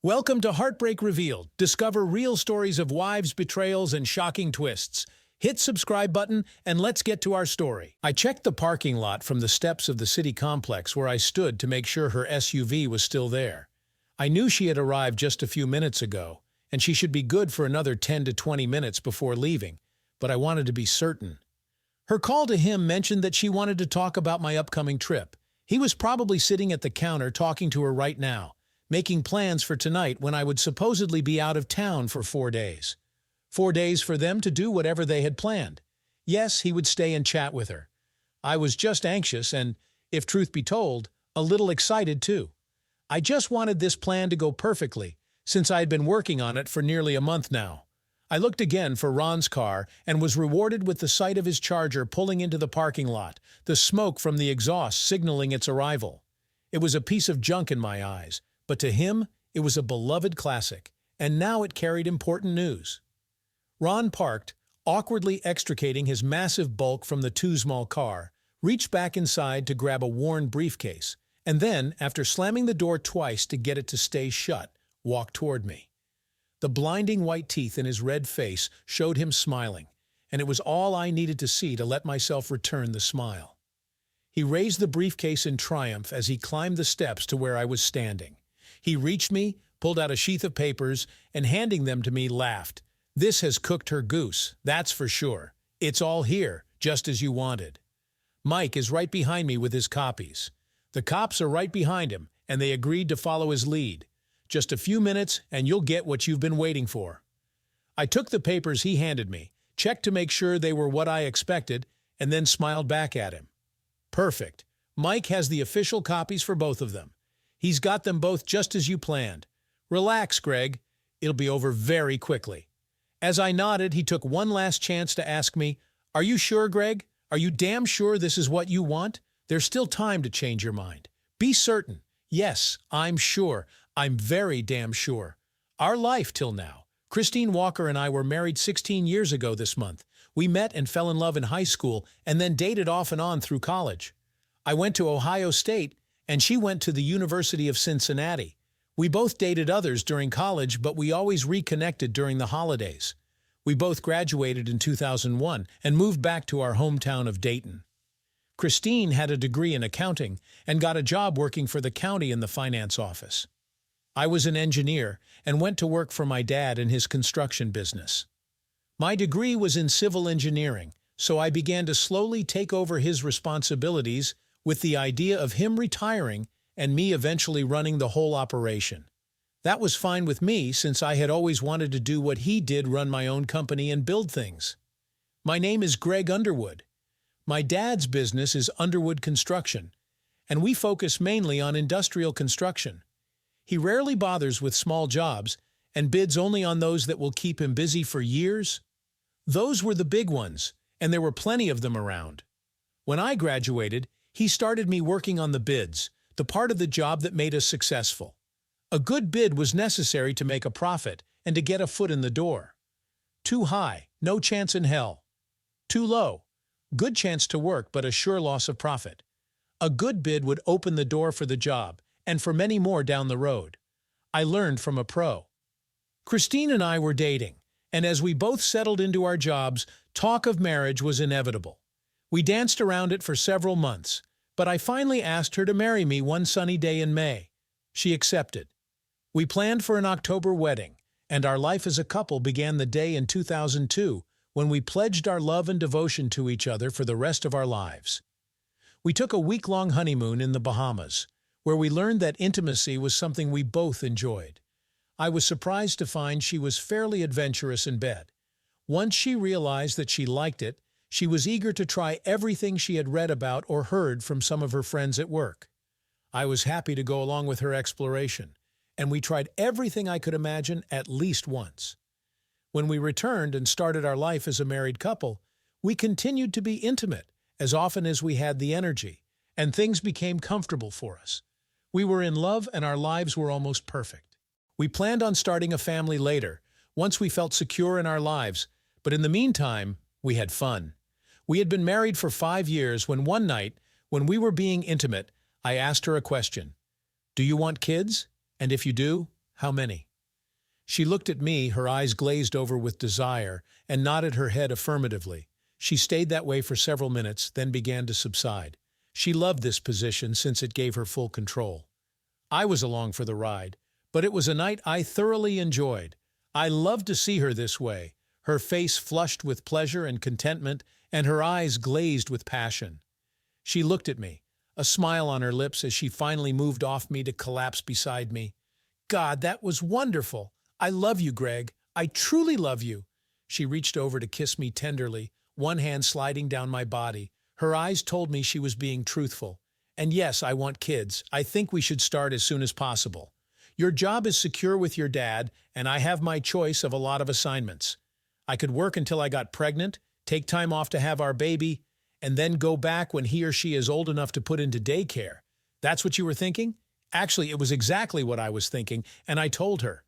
Welcome to Heartbreak Revealed. Discover real stories of wives, betrayals, and shocking twists. Hit subscribe button and let's get to our story. I checked the parking lot from the steps of the city complex where I stood to make sure her SUV was still there. I knew she had arrived just a few minutes ago, and she should be good for another 10 to 20 minutes before leaving, but I wanted to be certain. Her call to him mentioned that she wanted to talk about my upcoming trip. He was probably sitting at the counter talking to her right now, making plans for tonight when I would supposedly be out of town for 4 days. 4 days for them to do whatever they had planned. Yes, he would stay and chat with her. I was just anxious and, if truth be told, a little excited too. I just wanted this plan to go perfectly, since I had been working on it for nearly a month now. I looked again for Ron's car and was rewarded with the sight of his Charger pulling into the parking lot, the smoke from the exhaust signaling its arrival. It was a piece of junk in my eyes, but to him, it was a beloved classic, and now it carried important news. Ron parked, awkwardly extricating his massive bulk from the too-small car, reached back inside to grab a worn briefcase, and then, after slamming the door twice to get it to stay shut, walked toward me. The blinding white teeth in his red face showed him smiling, and it was all I needed to see to let myself return the smile. He raised the briefcase in triumph as he climbed the steps to where I was standing. He reached me, pulled out a sheath of papers, and handing them to me, laughed. "This has cooked her goose, that's for sure. It's all here, just as you wanted." Mike is right behind me with his copies. The cops are right behind him, and they agreed to follow his lead. Just a few minutes, and you'll get what you've been waiting for. I took the papers he handed me, checked to make sure they were what I expected, and then smiled back at him. Perfect. Mike has the official copies for both of them. He's got them both just as you planned. Relax, Greg. It'll be over very quickly. As I nodded, he took one last chance to ask me, "Are you sure, Greg? Are you damn sure this is what you want? There's still time to change your mind. Be certain." "Yes, I'm sure. I'm very damn sure. Our life till now. Christine Walker and I were married 16 years ago this month. We met and fell in love in high school and then dated off and on through college. I went to Ohio State, and she went to the University of Cincinnati. We both dated others during college, but we always reconnected during the holidays. We both graduated in 2001 and moved back to our hometown of Dayton. Christine had a degree in accounting and got a job working for the county in the finance office. I was an engineer and went to work for my dad in his construction business. My degree was in civil engineering, so I began to slowly take over his responsibilities with the idea of him retiring and me eventually running the whole operation. That was fine with me since I had always wanted to do what he did, run my own company and build things. My name is Greg Underwood. My dad's business is Underwood Construction, and we focus mainly on industrial construction. He rarely bothers with small jobs and bids only on those that will keep him busy for years. Those were the big ones, and there were plenty of them around. When I graduated, he started me working on the bids, the part of the job that made us successful. A good bid was necessary to make a profit and to get a foot in the door. Too high, no chance in hell. Too low, good chance to work but a sure loss of profit. A good bid would open the door for the job and for many more down the road. I learned from a pro. Christine and I were dating, and as we both settled into our jobs, talk of marriage was inevitable. We danced around it for several months, but I finally asked her to marry me one sunny day in May. She accepted. We planned for an October wedding, and our life as a couple began the day in 2002 when we pledged our love and devotion to each other for the rest of our lives. We took a week-long honeymoon in the Bahamas, where we learned that intimacy was something we both enjoyed. I was surprised to find she was fairly adventurous in bed. Once she realized that she liked it, she was eager to try everything she had read about or heard from some of her friends at work. I was happy to go along with her exploration, and we tried everything I could imagine at least once. When we returned and started our life as a married couple, we continued to be intimate as often as we had the energy, and things became comfortable for us. We were in love and our lives were almost perfect. We planned on starting a family later, once we felt secure in our lives, but in the meantime, we had fun. We had been married for 5 years when one night, when we were being intimate, I asked her a question. "Do you want kids? And if you do, How many?" She looked at me, her eyes glazed over with desire, and nodded her head affirmatively. She stayed that way for several minutes, then began to subside. She loved this position since it gave her full control. I was along for the ride, but it was a night I thoroughly enjoyed. I loved to see her this way, her face flushed with pleasure and contentment, and her eyes glazed with passion. She looked at me, a smile on her lips as she finally moved off me to collapse beside me. "God, that was wonderful! I love you, Greg. I truly love you." She reached over to kiss me tenderly, one hand sliding down my body. Her eyes told me she was being truthful. "And yes, I want kids. I think we should start as soon as possible. Your job is secure with your dad, and I have my choice of a lot of assignments. I could work until I got pregnant, take time off to have our baby, and then go back when he or she is old enough to put into daycare. That's what you were thinking?" Actually, it was exactly what I was thinking, and I told her.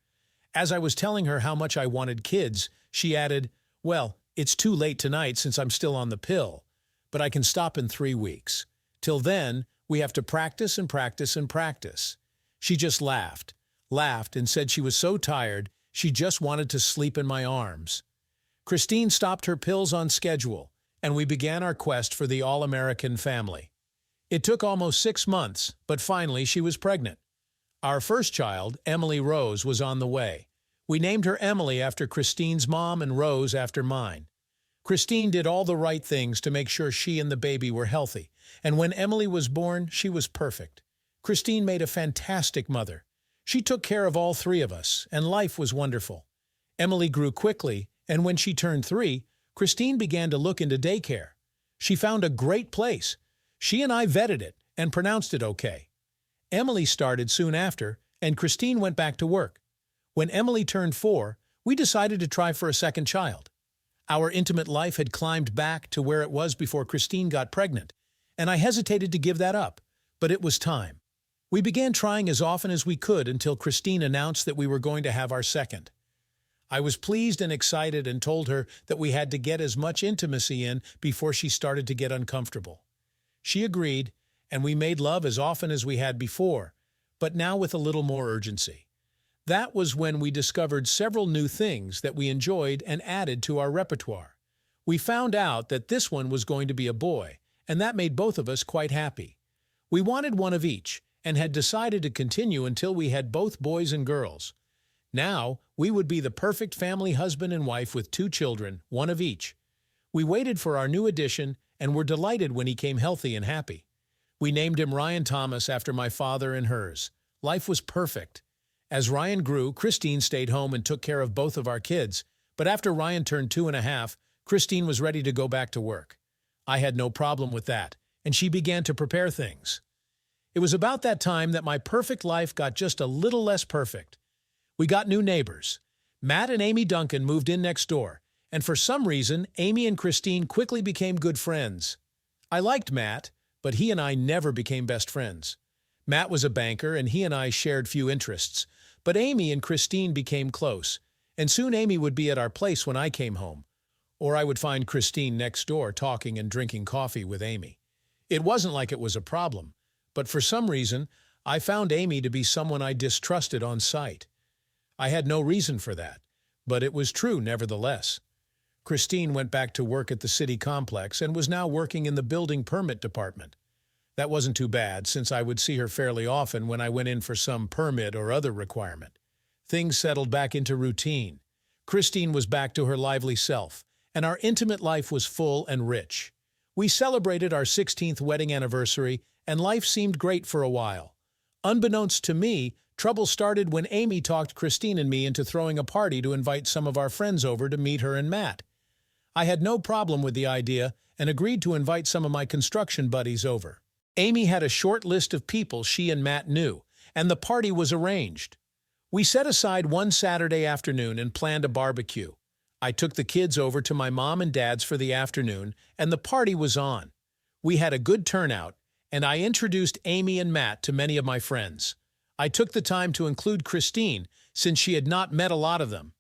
As I was telling her how much I wanted kids, she added, "Well, it's too late tonight since I'm still on the pill, but I can stop in 3 weeks. Till then, we have to practice and practice and practice." She just laughed and said she was so tired she just wanted to sleep in my arms. Christine stopped her pills on schedule, and we began our quest for the all-American family. It took almost 6 months, but finally she was pregnant. Our first child, Emily Rose, was on the way. We named her Emily after Christine's mom and Rose after mine. Christine did all the right things to make sure she and the baby were healthy, and when Emily was born, she was perfect. Christine made a fantastic mother. She took care of all 3 of us, and life was wonderful. Emily grew quickly, and when she turned 3, Christine began to look into daycare. She found a great place. She and I vetted it and pronounced it okay. Emily started soon after, and Christine went back to work. When Emily turned 4, we decided to try for a second child. Our intimate life had climbed back to where it was before Christine got pregnant, and I hesitated to give that up, but it was time. We began trying as often as we could until Christine announced that we were going to have our second. I was pleased and excited and told her that we had to get as much intimacy in before she started to get uncomfortable. She agreed, and we made love as often as we had before, but now with a little more urgency. That was when we discovered several new things that we enjoyed and added to our repertoire. We found out that this one was going to be a boy, and that made both of us quite happy. We wanted one of each, and had decided to continue until we had both boys and girls. Now, we would be the perfect family husband and wife with 2 children, one of each. We waited for our new addition and were delighted when he came healthy and happy. We named him Ryan Thomas after my father and hers. Life was perfect. As Ryan grew, Christine stayed home and took care of both of our kids, but after Ryan turned 2.5, Christine was ready to go back to work. I had no problem with that, and she began to prepare things. It was about that time that my perfect life got just a little less perfect. We got new neighbors. Matt and Amy Duncan moved in next door, and for some reason, Amy and Christine quickly became good friends. I liked Matt, but he and I never became best friends. Matt was a banker, and he and I shared few interests, but Amy and Christine became close, and soon Amy would be at our place when I came home, or I would find Christine next door talking and drinking coffee with Amy. It wasn't like it was a problem, but for some reason, I found Amy to be someone I distrusted on sight. I had no reason for that, but it was true nevertheless. Christine went back to work at the city complex and was now working in the building permit department. That wasn't too bad, since I would see her fairly often when I went in for some permit or other requirement. Things settled back into routine. Christine was back to her lively self, and our intimate life was full and rich. We celebrated our 16th wedding anniversary, and life seemed great for a while. Unbeknownst to me, trouble started when Amy talked Christine and me into throwing a party to invite some of our friends over to meet her and Matt. I had no problem with the idea and agreed to invite some of my construction buddies over. Amy had a short list of people she and Matt knew, and the party was arranged. We set aside one Saturday afternoon and planned a barbecue. I took the kids over to my mom and dad's for the afternoon, and the party was on. We had a good turnout, and I introduced Amy and Matt to many of my friends. I took the time to include Christine, since she had not met a lot of them.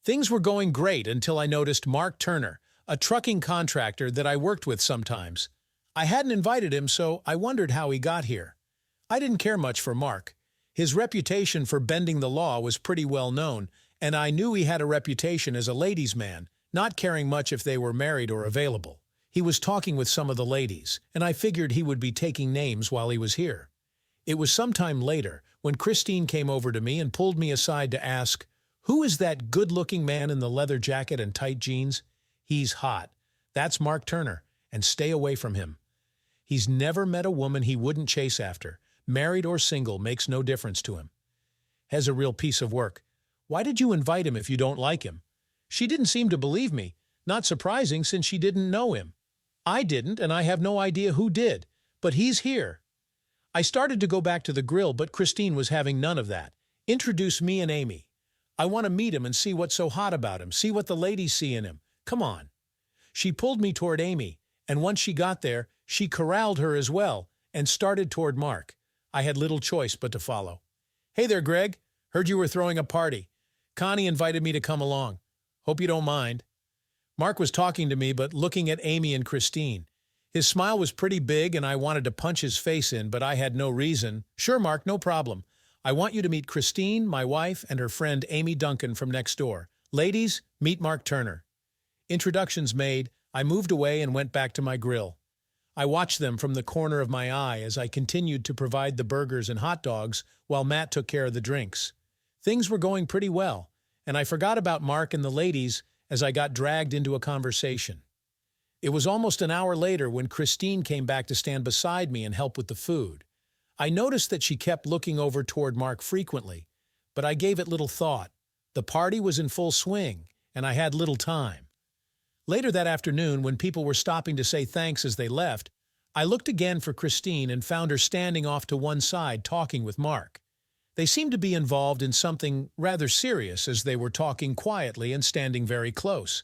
Things were going great until I noticed Mark Turner, a trucking contractor that I worked with sometimes. I hadn't invited him, so I wondered how he got here. I didn't care much for Mark. His reputation for bending the law was pretty well known, and I knew he had a reputation as a ladies' man, not caring much if they were married or available. He was talking with some of the ladies, and I figured he would be taking names while he was here. It was sometime later when Christine came over to me and pulled me aside to ask, "Who is that good-looking man in the leather jacket and tight jeans? He's hot. That's Mark Turner, and stay away from him. He's never met a woman he wouldn't chase after. Married or single makes no difference to him. Has a real piece of work. Why did you invite him if you don't like him?" She didn't seem to believe me, not surprising since she didn't know him. I didn't, and I have no idea who did, but he's here. I started to go back to the grill, but Christine was having none of that. "Introduce me and Amy. I want to meet him and see what's so hot about him, see what the ladies see in him. Come on." She pulled me toward Amy, and once she got there, she corralled her as well and started toward Mark. I had little choice but to follow. "Hey there, Greg. Heard you were throwing a party. Connie invited me to come along. Hope you don't mind." Mark was talking to me but looking at Amy and Christine. His smile was pretty big and I wanted to punch his face in, but I had no reason. "Sure, Mark, no problem. I want you to meet Christine, my wife, and her friend Amy Duncan from next door. Ladies, meet Mark Turner." Introductions made, I moved away and went back to my grill. I watched them from the corner of my eye as I continued to provide the burgers and hot dogs while Matt took care of the drinks. Things were going pretty well, and I forgot about Mark and the ladies as I got dragged into a conversation. It was almost an hour later when Christine came back to stand beside me and help with the food. I noticed that she kept looking over toward Mark frequently, but I gave it little thought. The party was in full swing, and I had little time. Later that afternoon, when people were stopping to say thanks as they left, I looked again for Christine and found her standing off to one side talking with Mark. They seemed to be involved in something rather serious as they were talking quietly and standing very close.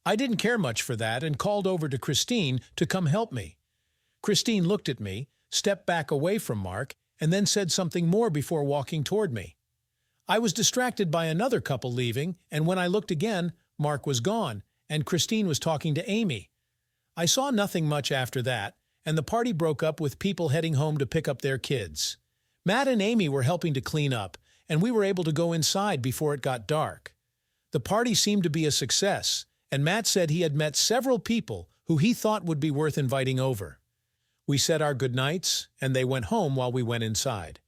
I didn't care much for that and called over to Christine to come help me. Christine looked at me, stepped back away from Mark, and then said something more before walking toward me. I was distracted by another couple leaving, and when I looked again, Mark was gone, and Christine was talking to Amy. I saw nothing much after that, and the party broke up with people heading home to pick up their kids. Matt and Amy were helping to clean up, and we were able to go inside before it got dark. The party seemed to be a success, and Matt said he had met several people who he thought would be worth inviting over. We said our goodnights, and they went home while we went inside.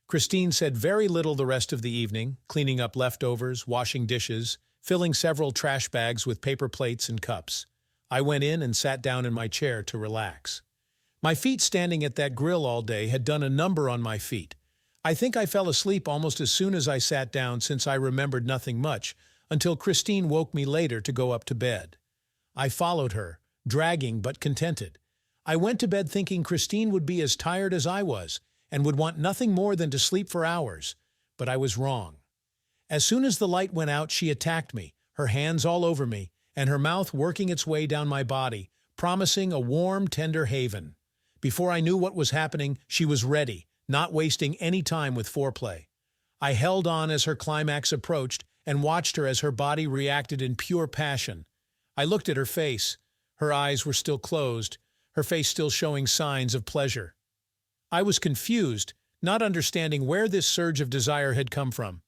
Christine said very little the rest of the evening, cleaning up leftovers, washing dishes, filling several trash bags with paper plates and cups. I went in and sat down in my chair to relax. My feet standing at that grill all day had done a number on my feet. I think I fell asleep almost as soon as I sat down since I remembered nothing much, until Christine woke me later to go up to bed. I followed her, dragging but contented. I went to bed thinking Christine would be as tired as I was and would want nothing more than to sleep for hours, but I was wrong. As soon as the light went out, she attacked me, her hands all over me, and her mouth working its way down my body, promising a warm, tender haven. Before I knew what was happening, she was ready, not wasting any time with foreplay. I held on as her climax approached and watched her as her body reacted in pure passion. I looked at her face. Her eyes were still closed, her face still showing signs of pleasure. I was confused, not understanding where this surge of desire had come from.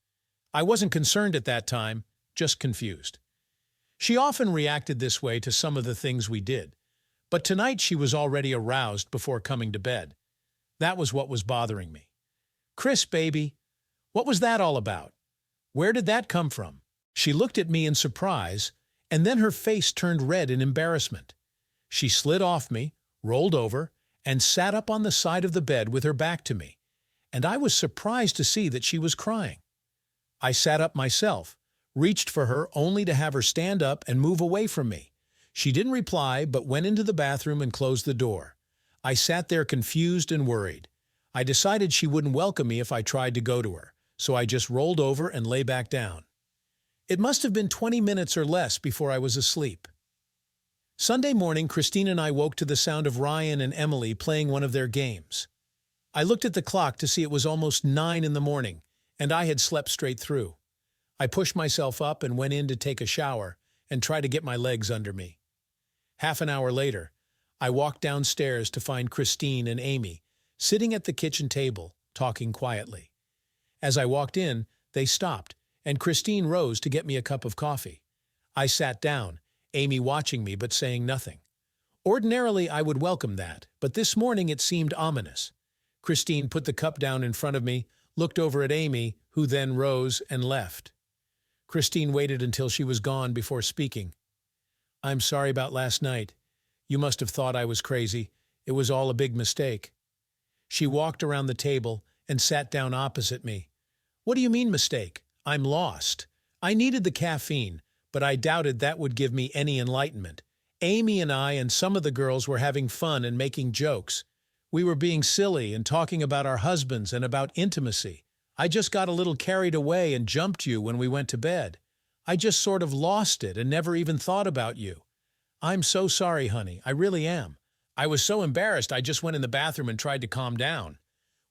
I wasn't concerned at that time, just confused. She often reacted this way to some of the things we did, but tonight she was already aroused before coming to bed. That was what was bothering me. "Chris, baby, what was that all about? Where did that come from?" She looked at me in surprise, and then her face turned red in embarrassment. She slid off me, rolled over, and sat up on the side of the bed with her back to me, and I was surprised to see that she was crying. I sat up myself, reached for her only to have her stand up and move away from me. She didn't reply but went into the bathroom and closed the door. I sat there confused and worried. I decided she wouldn't welcome me if I tried to go to her, so I just rolled over and lay back down. It must have been 20 minutes or less before I was asleep. Sunday morning, Christine and I woke to the sound of Ryan and Emily playing one of their games. I looked at the clock to see it was almost 9 in the morning, and I had slept straight through. I pushed myself up and went in to take a shower and try to get my legs under me. Half an hour later, I walked downstairs to find Christine and Amy sitting at the kitchen table, talking quietly. As I walked in, they stopped, and Christine rose to get me a cup of coffee. I sat down, Amy watching me but saying nothing. Ordinarily, I would welcome that, but this morning it seemed ominous. Christine put the cup down in front of me, looked over at Amy, who then rose and left. Christine waited until she was gone before speaking. "I'm sorry about last night. You must have thought I was crazy. It was all a big mistake." She walked around the table and sat down opposite me. "What do you mean mistake? I'm lost. I needed the caffeine, but I doubted that would give me any enlightenment. Amy and I and some of the girls were having fun and making jokes. We were being silly and talking about our husbands and about intimacy. I just got a little carried away and jumped you when we went to bed. I just sort of lost it and never even thought about you. I'm so sorry, honey. I really am. I was so embarrassed I just went in the bathroom and tried to calm down.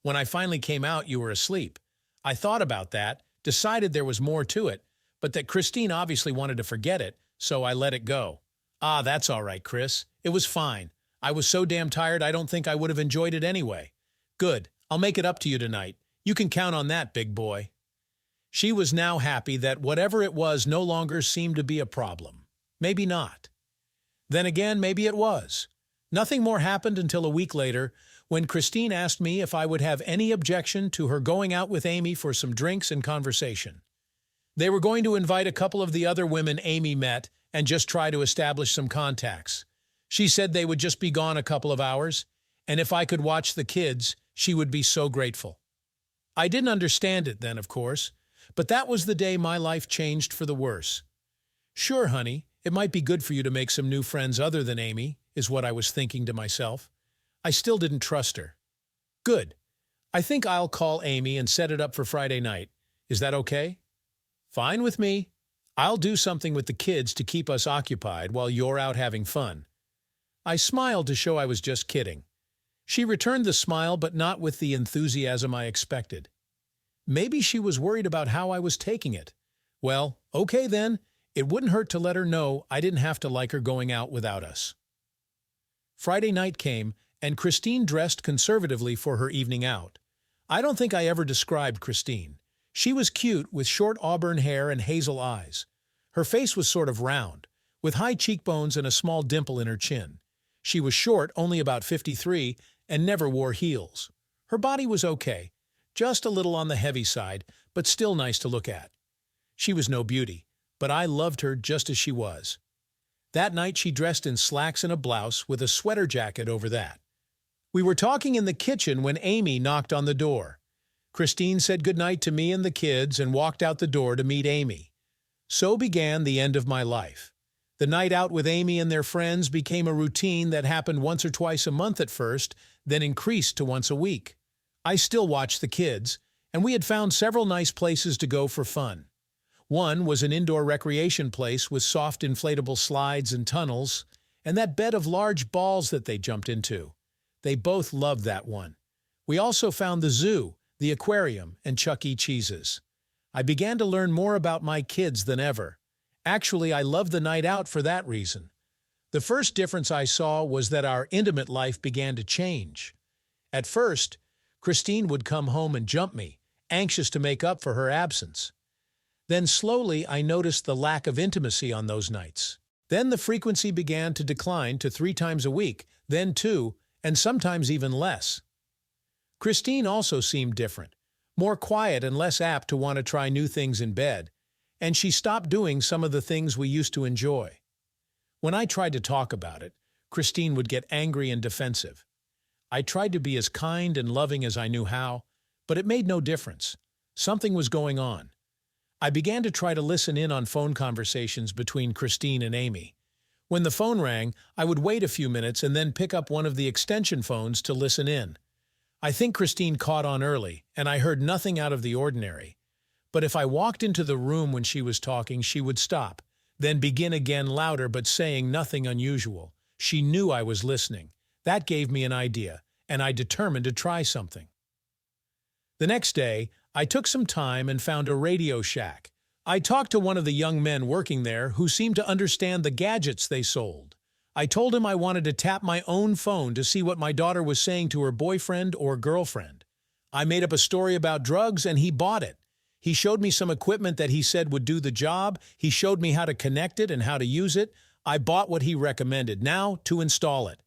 When I finally came out, you were asleep. I thought about that, decided there was more to it, but that Christine obviously wanted to forget it, so I let it go. Ah, that's all right, Chris. It was fine. I was so damn tired I don't think I would have enjoyed it anyway. Good. I'll make it up to you tonight. You can count on that, big boy." She was now happy that whatever it was no longer seemed to be a problem. Maybe not. Then again, maybe it was. Nothing more happened until a week later, when Christine asked me if I would have any objection to her going out with Amy for some drinks and conversation. They were going to invite a couple of the other women Amy met and just try to establish some contacts. She said they would just be gone a couple of hours, and if I could watch the kids, she would be so grateful. I didn't understand it then, of course, but that was the day my life changed for the worse. "Sure, honey, it might be good for you to make some new friends other than Amy," is what I was thinking to myself. I still didn't trust her. "Good. I think I'll call Amy and set it up for Friday night. Is that okay?" "Fine with me. I'll do something with the kids to keep us occupied while you're out having fun." I smiled to show I was just kidding. She returned the smile, but not with the enthusiasm I expected. Maybe she was worried about how I was taking it. Well, okay then. It wouldn't hurt to let her know I didn't have to like her going out without us. Friday night came, and Christine dressed conservatively for her evening out. I don't think I ever described Christine. She was cute, with short auburn hair and hazel eyes. Her face was sort of round, with high cheekbones and a small dimple in her chin. She was short, only about 53, and never wore heels. Her body was okay, just a little on the heavy side, but still nice to look at. She was no beauty, but I loved her just as she was. That night she dressed in slacks and a blouse with a sweater jacket over that. We were talking in the kitchen when Amy knocked on the door. Christine said goodnight to me and the kids and walked out the door to meet Amy. So began the end of my life. The night out with Amy and their friends became a routine that happened once or twice a month at first, then increased to once a week. I still watched the kids, and we had found several nice places to go for fun. One was an indoor recreation place with soft inflatable slides and tunnels, and that bed of large balls that they jumped into. They both loved that one. We also found the zoo, the aquarium, and Chuck E. Cheese's. I began to learn more about my kids than ever. Actually, I loved the night out for that reason. The first difference I saw was that our intimate life began to change. At first, Christine would come home and jump me, anxious to make up for her absence. Then slowly I noticed the lack of intimacy on those nights. Then the frequency began to decline to 3 times a week, then 2, and sometimes even less. Christine also seemed different, more quiet and less apt to want to try new things in bed, and she stopped doing some of the things we used to enjoy. When I tried to talk about it, Christine would get angry and defensive. I tried to be as kind and loving as I knew how, but it made no difference. Something was going on. I began to try to listen in on phone conversations between Christine and Amy. When the phone rang, I would wait a few minutes and then pick up one of the extension phones to listen in. I think Christine caught on early, and I heard nothing out of the ordinary. But if I walked into the room when she was talking, she would stop, then begin again louder but saying nothing unusual. She knew I was listening. That gave me an idea, and I determined to try something. The next day, I took some time and found a Radio Shack. I talked to one of the young men working there who seemed to understand the gadgets they sold. I told him I wanted to tap my own phone to see what my daughter was saying to her boyfriend or girlfriend. I made up a story about drugs and he bought it. He showed me some equipment that he said would do the job. He showed me how to connect it and how to use it. I bought what he recommended. Now to install it.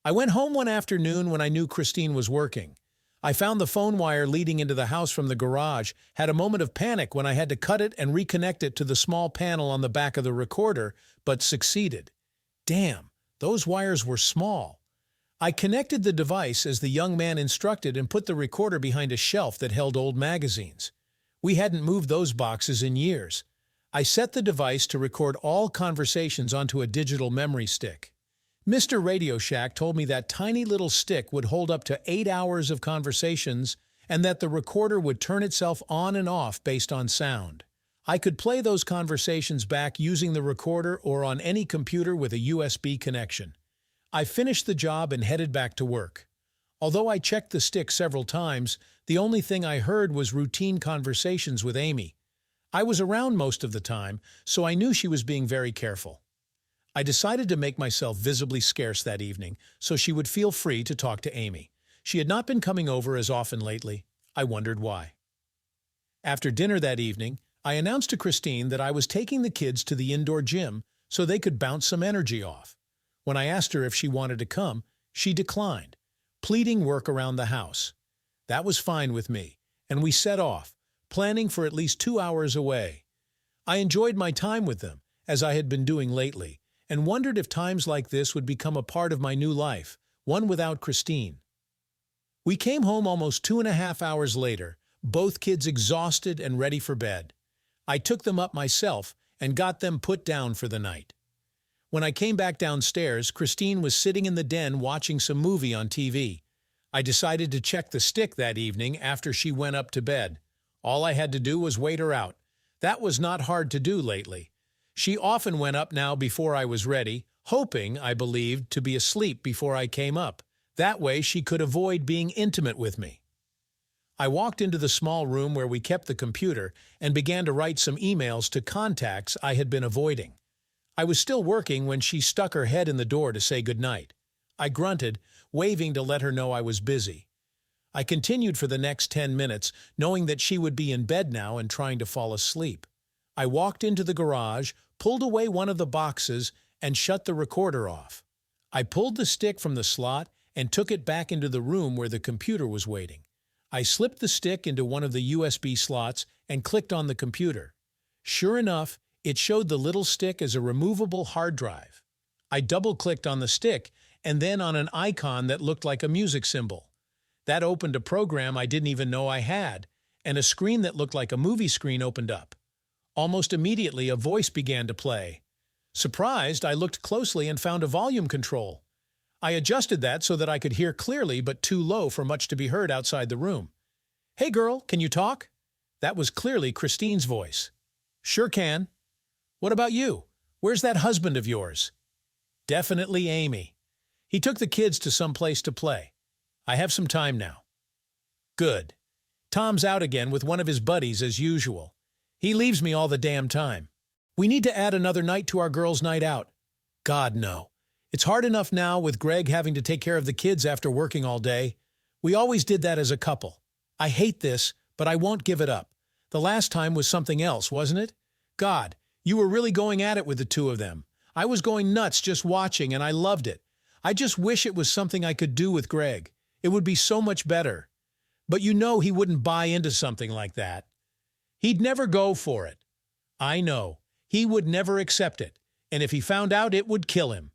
I went home one afternoon when I knew Christine was working. I found the phone wire leading into the house from the garage, had a moment of panic when I had to cut it and reconnect it to the small panel on the back of the recorder, but succeeded. Damn, those wires were small. I connected the device as the young man instructed and put the recorder behind a shelf that held old magazines. We hadn't moved those boxes in years. I set the device to record all conversations onto a digital memory stick. Mr. Radio Shack told me that tiny little stick would hold up to 8 hours of conversations and that the recorder would turn itself on and off based on sound. I could play those conversations back using the recorder or on any computer with a USB connection. I finished the job and headed back to work. Although I checked the stick several times, the only thing I heard was routine conversations with Amy. I was around most of the time, so I knew she was being very careful. I decided to make myself visibly scarce that evening so she would feel free to talk to Amy. She had not been coming over as often lately. I wondered why. After dinner that evening, I announced to Christine that I was taking the kids to the indoor gym so they could bounce some energy off. When I asked her if she wanted to come, she declined, pleading work around the house. That was fine with me, and we set off, planning for at least 2 hours away. I enjoyed my time with them, as I had been doing lately, and wondered if times like this would become a part of my new life, one without Christine. We came home almost 2.5 hours later, both kids exhausted and ready for bed. I took them up myself and got them put down for the night. When I came back downstairs, Christine was sitting in the den watching some movie on TV. I decided to check the stick that evening after she went up to bed. All I had to do was wait her out. That was not hard to do lately. She often went up now before I was ready, hoping, I believed, to be asleep before I came up. That way she could avoid being intimate with me. I walked into the small room where we kept the computer and began to write some emails to contacts I had been avoiding. I was still working when she stuck her head in the door to say goodnight. I grunted, waving to let her know I was busy. I continued for the next 10 minutes, knowing that she would be in bed now and trying to fall asleep. I walked into the garage, pulled away one of the boxes, and shut the recorder off. I pulled the stick from the slot and took it back into the room where the computer was waiting. I slipped the stick into one of the USB slots and clicked on the computer. Sure enough, it showed the little stick as a removable hard drive. I double-clicked on the stick and then on an icon that looked like a music symbol. That opened a program I didn't even know I had, and a screen that looked like a movie screen opened up. Almost immediately, a voice began to play. Surprised, I looked closely and found a volume control. I adjusted that so that I could hear clearly but too low for much to be heard outside the room. "Hey girl, can you talk?" That was clearly Christine's voice. "Sure can." "What about you? Where's that husband of yours?" "Definitely Amy. He took the kids to some place to play. I have some time now." "Good. Tom's out again with one of his buddies as usual. He leaves me all the damn time. We need to add another night to our girls' night out." "God, no. It's hard enough now with Greg having to take care of the kids after working all day. We always did that as a couple. I hate this, but I won't give it up. The last time was something else, wasn't it? God, you were really going at it with the two of them. I was going nuts just watching, and I loved it. I just wish it was something I could do with Greg. It would be so much better. But you know he wouldn't buy into something like that. He'd never go for it. I know. He would never accept it, and if he found out, it would kill him.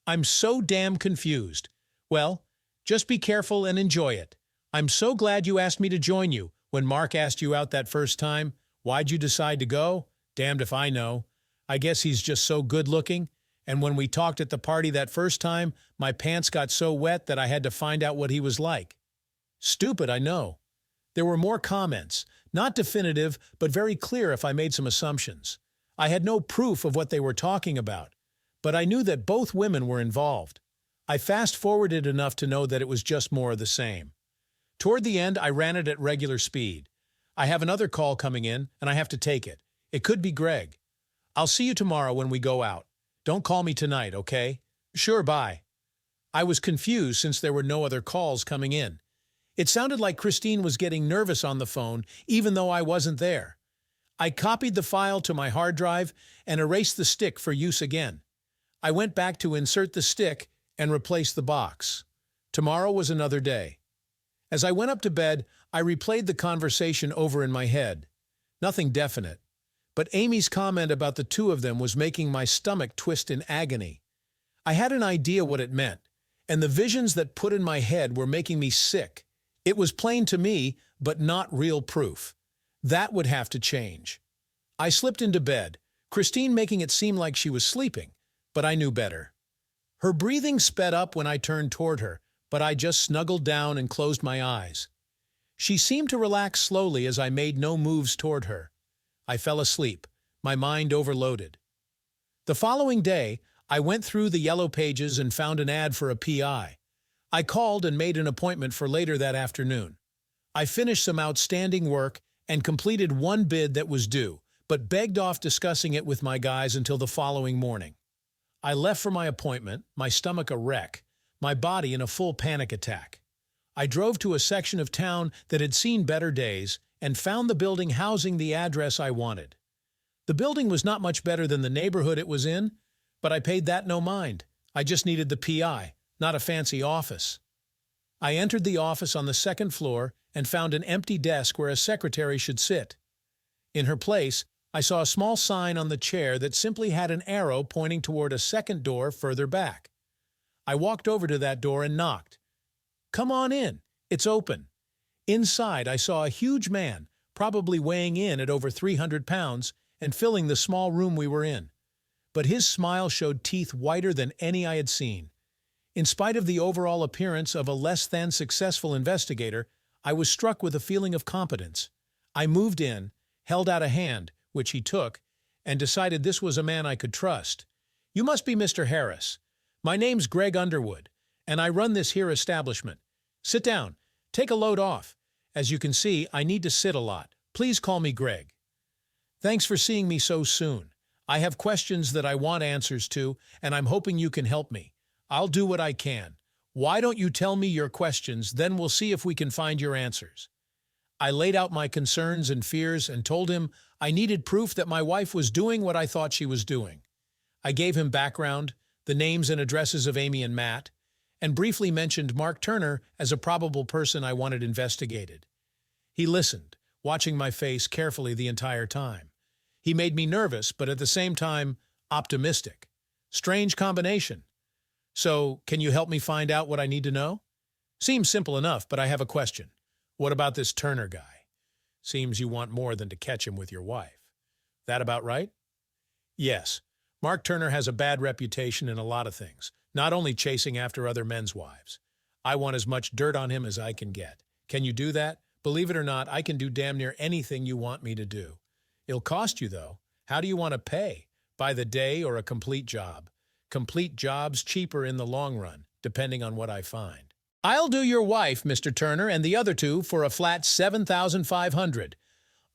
I'm so damn confused. Well, just be careful and enjoy it. I'm so glad you asked me to join you. When Mark asked you out that first time, why'd you decide to go? Damned if I know. I guess he's just so good-looking. And when we talked at the party that first time, my pants got so wet that I had to find out what he was like. Stupid, I know. There were more comments, not definitive, but very clear if I made some assumptions. I had no proof of what they were talking about, but I knew that both women were involved. I fast-forwarded enough to know that it was just more of the same. Toward the end, I ran it at regular speed. I have another call coming in, and I have to take it. It could be Greg. I'll see you tomorrow when we go out. Don't call me tonight, okay? Sure, bye. I was confused since there were no other calls coming in. It sounded like Christine was getting nervous on the phone, even though I wasn't there. I copied the file to my hard drive and erased the stick for use again. I went back to insert the stick and replace the box. Tomorrow was another day. As I went up to bed, I replayed the conversation over in my head. Nothing definite. But Amy's comment about the two of them was making my stomach twist in agony. I had an idea what it meant, and the visions that put in my head were making me sick. It was plain to me, but not real proof. That would have to change. I slipped into bed, Christine making it seem like she was sleeping, but I knew better. Her breathing sped up when I turned toward her, but I just snuggled down and closed my eyes. She seemed to relax slowly as I made no moves toward her. I fell asleep, my mind overloaded. The following day, I went through the yellow pages and found an ad for a PI. I called and made an appointment for later that afternoon. I finished some outstanding work and completed one bid that was due, but begged off discussing it with my guys until the following morning. I left for my appointment, my stomach a wreck, my body in a full panic attack. I drove to a section of town that had seen better days and found the building housing the address I wanted. The building was not much better than the neighborhood it was in, but I paid that no mind. I just needed the PI, not a fancy office. I entered the office on the second floor and found an empty desk where a secretary should sit. In her place, I saw a small sign on the chair that simply had an arrow pointing toward a second door further back. I walked over to that door and knocked. "Come on in. It's open." Inside, I saw a huge man, probably weighing in at over 300 pounds, and filling the small room we were in. But his smile showed teeth whiter than any I had seen. In spite of the overall appearance of a less-than successful investigator, I was struck with a feeling of competence. I moved in, held out a hand, which he took, and decided this was a man I could trust. "You must be Mr. Harris. My name's Greg Underwood, and I run this here establishment. Sit down. Take a load off. As you can see, I need to sit a lot. Please call me Greg." "Thanks for seeing me so soon. I have questions that I want answers to, and I'm hoping you can help me. I'll do what I can. Why don't you tell me your questions, then we'll see if we can find your answers." I laid out my concerns and fears and told him I needed proof that my wife was doing what I thought she was doing. I gave him background, the names and addresses of Amy and Matt, and briefly mentioned Mark Turner as a probable person I wanted investigated. He listened, watching my face carefully the entire time. He made me nervous, but at the same time, optimistic. Strange combination. "So, can you help me find out what I need to know?" "Seems simple enough, but I have a question. What about this Turner guy? Seems you want more than to catch him with your wife. That about right?" "Yes. Mark Turner has a bad reputation in a lot of things, not only chasing after other men's wives. I want as much dirt on him as I can get. Can you do that? Believe it or not, I can do damn near anything you want me to do. It'll cost you, though. How do you want to pay? By the day or a complete job? Complete job's cheaper in the long run, depending on what I find." "I'll do your wife, Mr. Turner, and the other two for a flat $7,500.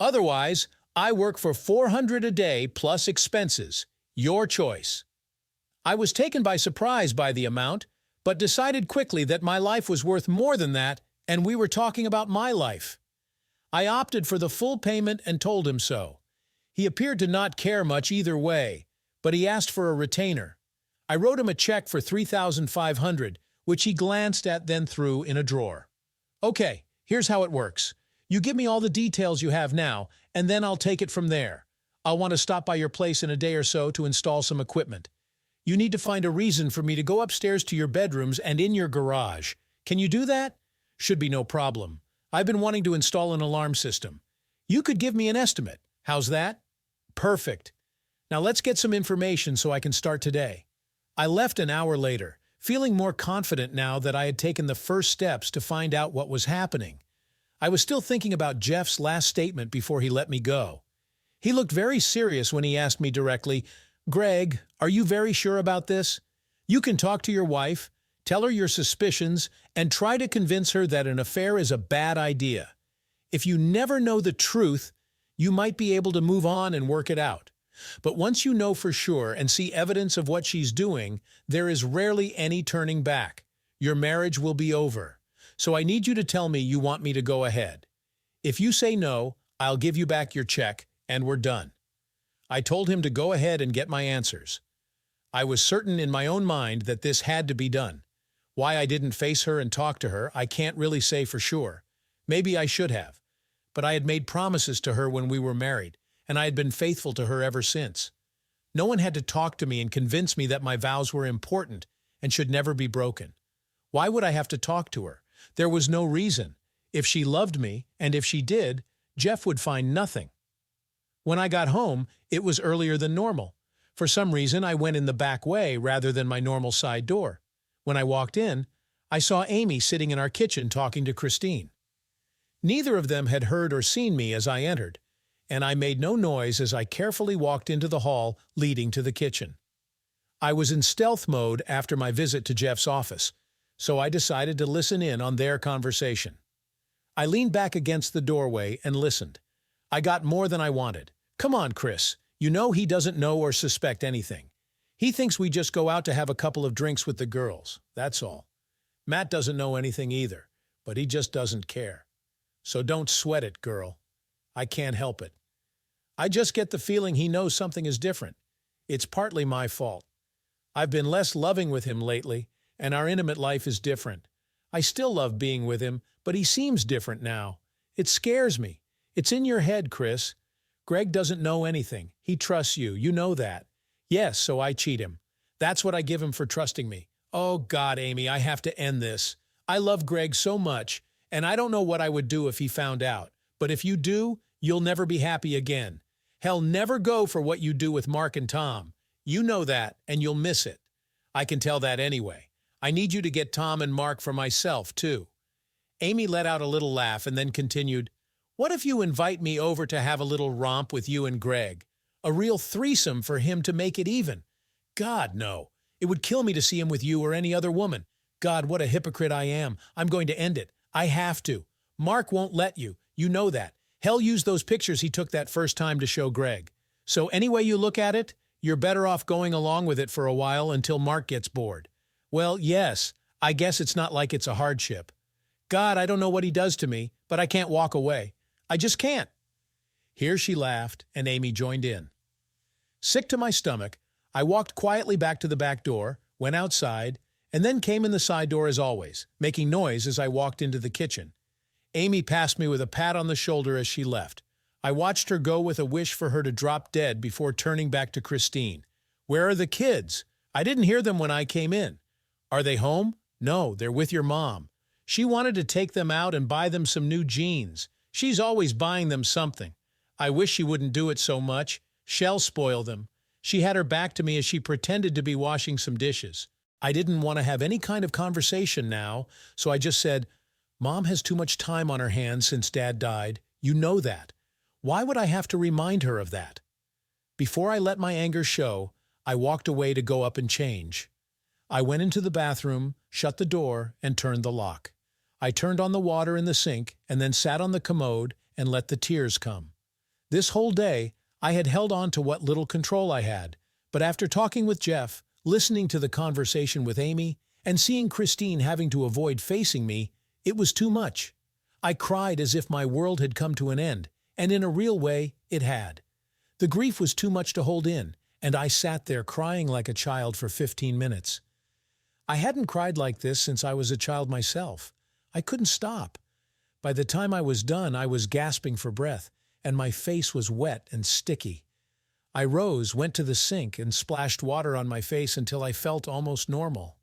Otherwise, I work for $400 a day plus expenses. Your choice." I was taken by surprise by the amount, but decided quickly that my life was worth more than that, and we were talking about my life. I opted for the full payment and told him so. He appeared to not care much either way, but he asked for a retainer. I wrote him a check for $3,500, which he glanced at then threw in a drawer. "Okay, here's how it works. You give me all the details you have now, and then I'll take it from there. I'll want to stop by your place in a day or so to install some equipment. You need to find a reason for me to go upstairs to your bedrooms and in your garage. Can you do that? Should be no problem. I've been wanting to install an alarm system. You could give me an estimate. How's that?" "Perfect. Now let's get some information so I can start today." I left an hour later, feeling more confident now that I had taken the first steps to find out what was happening. I was still thinking about Jeff's last statement before he let me go. He looked very serious when he asked me directly, "Greg, are you very sure about this? You can talk to your wife, tell her your suspicions, and try to convince her that an affair is a bad idea. If you never know the truth, you might be able to move on and work it out. But once you know for sure and see evidence of what she's doing, there is rarely any turning back. Your marriage will be over. So I need you to tell me you want me to go ahead. If you say no, I'll give you back your check, and we're done. I told him to go ahead and get my answers. I was certain in my own mind that this had to be done. Why I didn't face her and talk to her, I can't really say for sure. Maybe I should have. But I had made promises to her when we were married, and I had been faithful to her ever since. No one had to talk to me and convince me that my vows were important and should never be broken. Why would I have to talk to her? There was no reason. If she loved me, and if she did, Jeff would find nothing. When I got home, it was earlier than normal. For some reason, I went in the back way rather than my normal side door. When I walked in, I saw Amy sitting in our kitchen talking to Christine. Neither of them had heard or seen me as I entered, and I made no noise as I carefully walked into the hall leading to the kitchen. I was in stealth mode after my visit to Jeff's office, so I decided to listen in on their conversation. I leaned back against the doorway and listened. I got more than I wanted. Come on, Chris. You know he doesn't know or suspect anything. He thinks we just go out to have a couple of drinks with the girls, that's all. Matt doesn't know anything either, but he just doesn't care. So don't sweat it, girl. I can't help it. I just get the feeling he knows something is different. It's partly my fault. I've been less loving with him lately, and our intimate life is different. I still love being with him, but he seems different now. It scares me. It's in your head, Chris. Greg doesn't know anything. He trusts you. You know that. Yes, so I cheat him. That's what I give him for trusting me. Oh God, Amy, I have to end this. I love Greg so much, and I don't know what I would do if he found out. But if you do, you'll never be happy again. Hell, never go for what you do with Mark and Tom. You know that, and you'll miss it. I can tell that anyway. I need you to get Tom and Mark for myself, too. Amy let out a little laugh and then continued, What if you invite me over to have a little romp with you and Greg? A real threesome for him to make it even. God, no. It would kill me to see him with you or any other woman. God, what a hypocrite I am. I'm going to end it. I have to. Mark won't let you. You know that. Hell used those pictures he took that first time to show Greg. So any way you look at it, you're better off going along with it for a while until Mark gets bored. Well, yes, I guess it's not like it's a hardship. God, I don't know what he does to me, but I can't walk away. I just can't. Here she laughed, and Amy joined in. Sick to my stomach, I walked quietly back to the back door, went outside, and then came in the side door as always, making noise as I walked into the kitchen. Amy passed me with a pat on the shoulder as she left. I watched her go with a wish for her to drop dead before turning back to Christine. Where are the kids? I didn't hear them when I came in. Are they home? No, they're with your mom. She wanted to take them out and buy them some new jeans. She's always buying them something. I wish she wouldn't do it so much. She'll spoil them. She had her back to me as she pretended to be washing some dishes. I didn't want to have any kind of conversation now, so I just said, Mom has too much time on her hands since Dad died. You know that. Why would I have to remind her of that? Before I let my anger show, I walked away to go up and change. I went into the bathroom, shut the door, and turned the lock. I turned on the water in the sink and then sat on the commode and let the tears come. This whole day, I had held on to what little control I had, but after talking with Jeff, listening to the conversation with Amy, and seeing Christine having to avoid facing me, it was too much. I cried as if my world had come to an end, and in a real way, it had. The grief was too much to hold in, and I sat there crying like a child for 15 minutes. I hadn't cried like this since I was a child myself. I couldn't stop. By the time I was done, I was gasping for breath, and my face was wet and sticky. I rose, went to the sink, and splashed water on my face until I felt almost normal.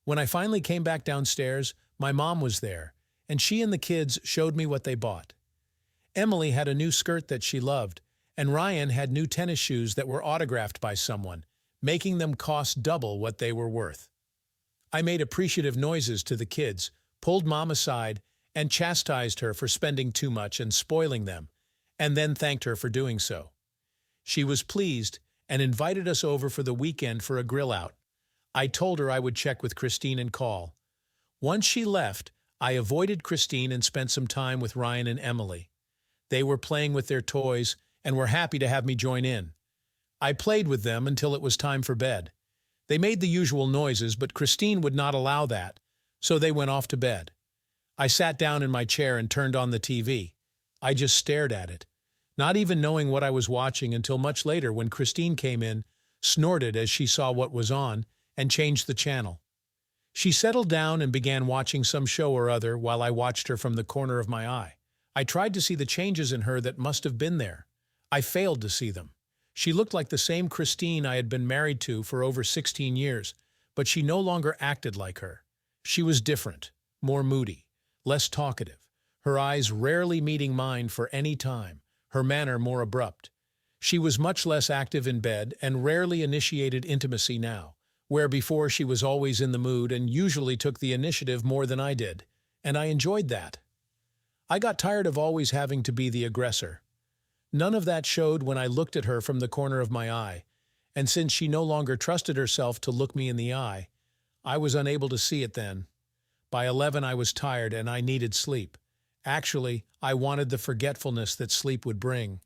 When I finally came back downstairs, my mom was there, and she and the kids showed me what they bought. Emily had a new skirt that she loved, and Ryan had new tennis shoes that were autographed by someone, making them cost double what they were worth. I made appreciative noises to the kids, pulled Mom aside, and chastised her for spending too much and spoiling them, and then thanked her for doing so. She was pleased and invited us over for the weekend for a grill out. I told her I would check with Christine and call. Once she left, I avoided Christine and spent some time with Ryan and Emily. They were playing with their toys and were happy to have me join in. I played with them until it was time for bed. They made the usual noises, but Christine would not allow that, so they went off to bed. I sat down in my chair and turned on the TV. I just stared at it, not even knowing what I was watching until much later when Christine came in, snorted as she saw what was on, and changed the channel. She settled down and began watching some show or other while I watched her from the corner of my eye. I tried to see the changes in her that must have been there. I failed to see them. She looked like the same Christine I had been married to for over 16 years, but she no longer acted like her. She was different, more moody, less talkative, her eyes rarely meeting mine for any time, her manner more abrupt. She was much less active in bed and rarely initiated intimacy now, where before she was always in the mood and usually took the initiative more than I did, and I enjoyed that. I got tired of always having to be the aggressor. None of that showed when I looked at her from the corner of my eye, and since she no longer trusted herself to look me in the eye, I was unable to see it then. By 11 I was tired and I needed sleep. Actually, I wanted the forgetfulness that sleep would bring.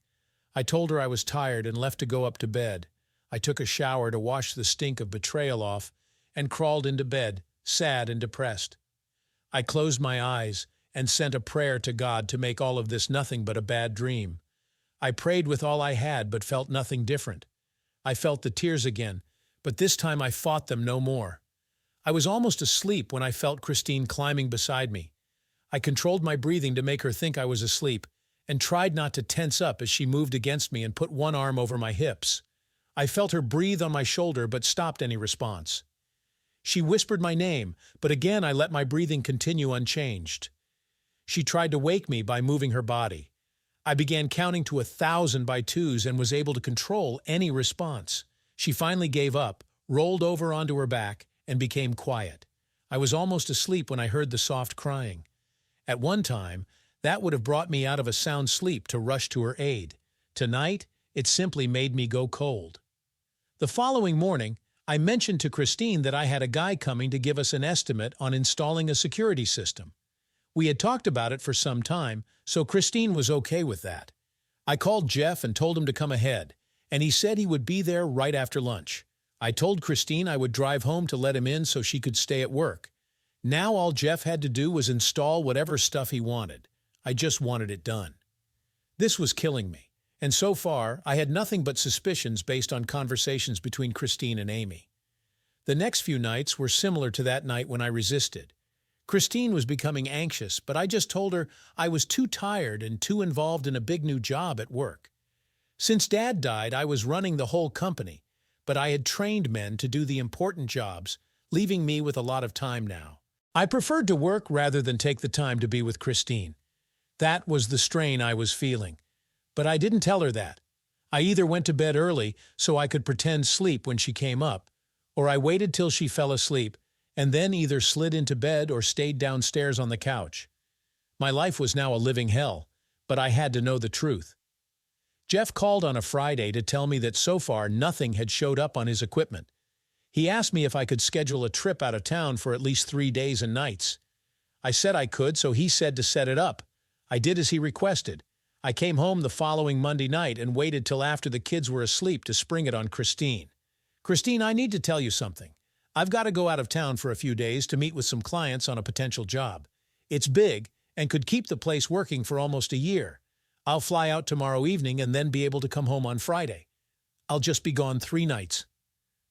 I told her I was tired and left to go up to bed. I took a shower to wash the stink of betrayal off and crawled into bed, sad and depressed. I closed my eyes and sent a prayer to God to make all of this nothing but a bad dream. I prayed with all I had but felt nothing different. I felt the tears again, but this time I fought them no more. I was almost asleep when I felt Christine climbing beside me. I controlled my breathing to make her think I was asleep and tried not to tense up as she moved against me and put one arm over my hips. I felt her breathe on my shoulder but stopped any response. She whispered my name, but again I let my breathing continue unchanged. She tried to wake me by moving her body. I began counting to 1,000 by twos and was able to control any response. She finally gave up, rolled over onto her back, and became quiet. I was almost asleep when I heard the soft crying. At one time, that would have brought me out of a sound sleep to rush to her aid. Tonight, it simply made me go cold. The following morning, I mentioned to Christine that I had a guy coming to give us an estimate on installing a security system. We had talked about it for some time, so Christine was okay with that. I called Jeff and told him to come ahead, and he said he would be there right after lunch. I told Christine I would drive home to let him in so she could stay at work. Now all Jeff had to do was install whatever stuff he wanted. I just wanted it done. This was killing me, and so far I had nothing but suspicions based on conversations between Christine and Amy. The next few nights were similar to that night when I resisted. Christine was becoming anxious, but I just told her I was too tired and too involved in a big new job at work. Since Dad died, I was running the whole company, but I had trained men to do the important jobs, leaving me with a lot of time now. I preferred to work rather than take the time to be with Christine. That was the strain I was feeling. But I didn't tell her that. I either went to bed early so I could pretend sleep when she came up, or I waited till she fell asleep and then either slid into bed or stayed downstairs on the couch. My life was now a living hell, but I had to know the truth. Jeff called on a Friday to tell me that so far nothing had showed up on his equipment. He asked me if I could schedule a trip out of town for at least 3 days and nights. I said I could, so he said to set it up. I did as he requested. I came home the following Monday night and waited till after the kids were asleep to spring it on Christine. Christine, I need to tell you something. I've got to go out of town for a few days to meet with some clients on a potential job. It's big and could keep the place working for almost a year. I'll fly out tomorrow evening and then be able to come home on Friday. I'll just be gone 3 nights.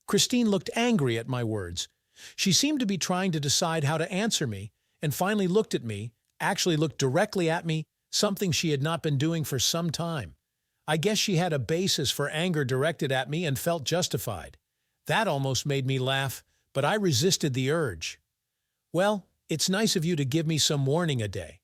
Christine looked angry at my words. She seemed to be trying to decide how to answer me and finally looked at me, actually looked directly at me, something she had not been doing for some time. I guess she had a basis for anger directed at me and felt justified. That almost made me laugh, but I resisted the urge. Well, it's nice of you to give me some warning a day.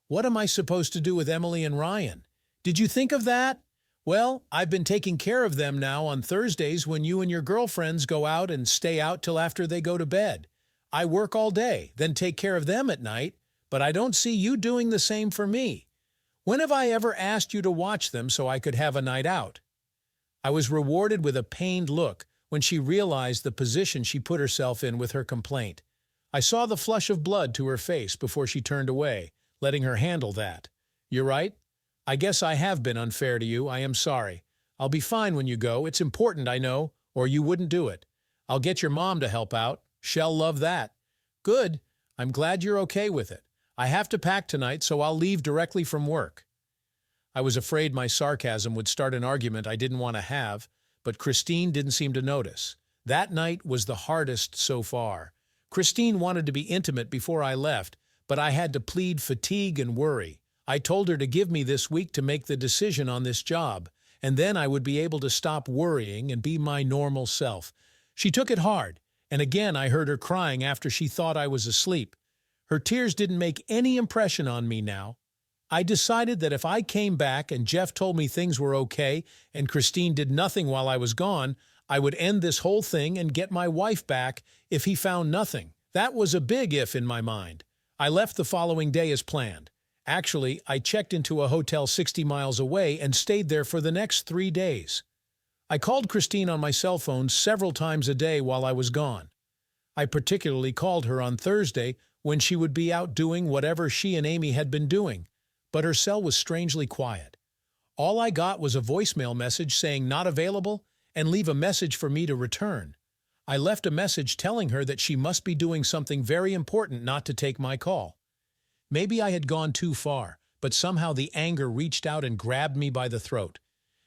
What am I supposed to do with Emily and Ryan? Did you think of that? Well, I've been taking care of them now on Thursdays when you and your girlfriends go out and stay out till after they go to bed. I work all day, then take care of them at night, but I don't see you doing the same for me. When have I ever asked you to watch them so I could have a night out? I was rewarded with a pained look when she realized the position she put herself in with her complaint. I saw the flush of blood to her face before she turned away, letting her handle that. You're right. I guess I have been unfair to you. I am sorry. I'll be fine when you go. It's important, I know, or you wouldn't do it. I'll get your mom to help out. She'll love that. Good. I'm glad you're okay with it. I have to pack tonight, so I'll leave directly from work. I was afraid my sarcasm would start an argument I didn't want to have, but Christine didn't seem to notice. That night was the hardest so far. Christine wanted to be intimate before I left, but I had to plead fatigue and worry. I told her to give me this week to make the decision on this job, and then I would be able to stop worrying and be my normal self. She took it hard, and again I heard her crying after she thought I was asleep. Her tears didn't make any impression on me now. I decided that if I came back and Jeff told me things were okay and Christine did nothing while I was gone, I would end this whole thing and get my wife back if he found nothing. That was a big if in my mind. I left the following day as planned. Actually, I checked into a hotel 60 miles away and stayed there for the next 3 days. I called Christine on my cell phone several times a day while I was gone. I particularly called her on Thursday when she would be out doing whatever she and Amy had been doing, but her cell was strangely quiet. All I got was a voicemail message saying not available and leave a message for me to return. I left a message telling her that she must be doing something very important not to take my call. Maybe I had gone too far, but somehow the anger reached out and grabbed me by the throat.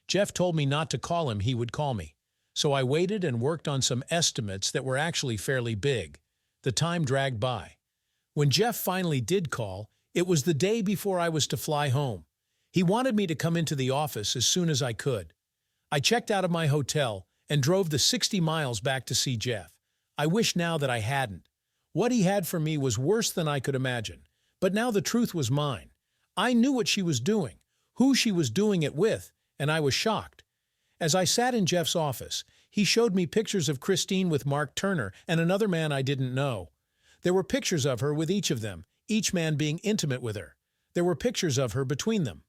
Jeff told me not to call him, he would call me. So I waited and worked on some estimates that were actually fairly big. The time dragged by. When Jeff finally did call, it was the day before I was to fly home. He wanted me to come into the office as soon as I could. I checked out of my hotel and drove the 60 miles back to see Jeff. I wish now that I hadn't. What he had for me was worse than I could imagine. But now the truth was mine. I knew what she was doing, who she was doing it with, and I was shocked. As I sat in Jeff's office, he showed me pictures of Christine with Mark Turner and another man I didn't know. There were pictures of her with each of them, each man being intimate with her. There were pictures of her between them.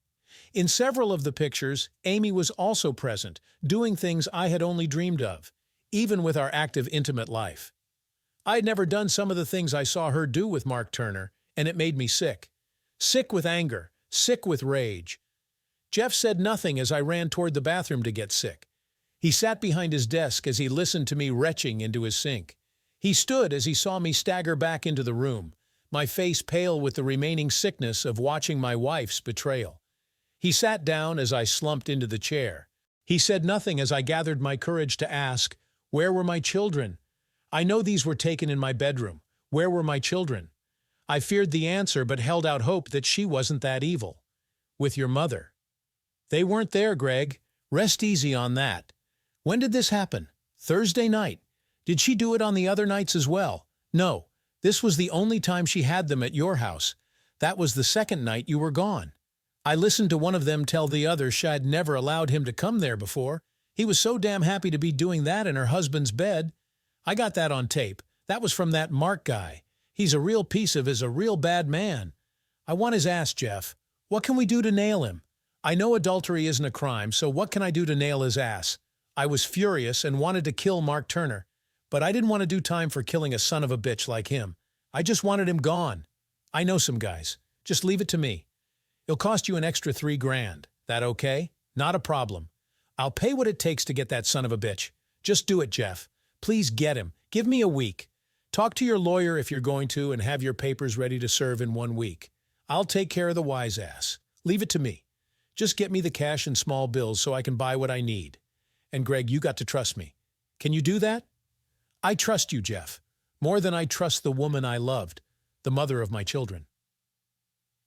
In several of the pictures, Amy was also present, doing things I had only dreamed of, even with our active intimate life. I had never done some of the things I saw her do with Mark Turner, and it made me sick. Sick with anger, sick with rage. Jeff said nothing as I ran toward the bathroom to get sick. He sat behind his desk as he listened to me retching into his sink. He stood as he saw me stagger back into the room, my face pale with the remaining sickness of watching my wife's betrayal. He sat down as I slumped into the chair. He said nothing as I gathered my courage to ask, "Where were my children? I know these were taken in my bedroom. Where were my children?" I feared the answer but held out hope that she wasn't that evil. "With your mother." "They weren't there, Greg. Rest easy on that." "When did this happen?" "Thursday night." "Did she do it on the other nights as well?" "No. This was the only time she had them at your house. That was the second night you were gone. I listened to one of them tell the other she had never allowed him to come there before. He was so damn happy to be doing that in her husband's bed. I got that on tape. That was from that Mark guy. He's a real piece of a real bad man. I want his ass, Jeff. What can we do to nail him? I know adultery isn't a crime, so what can I do to nail his ass?" I was furious and wanted to kill Mark Turner, but I didn't want to do time for killing a son of a bitch like him. I just wanted him gone. "I know some guys. Just leave it to me. It'll cost you an extra $3,000. That okay?" "Not a problem. I'll pay what it takes to get that son of a bitch. Just do it, Jeff. Please get him. Give me a week. Talk to your lawyer if you're going to and have your papers ready to serve in 1 week. I'll take care of the wise ass. Leave it to me. Just get me the cash and small bills so I can buy what I need. And Greg, you got to trust me. Can you do that?" "I trust you, Jeff. More than I trust the woman I loved, the mother of my children."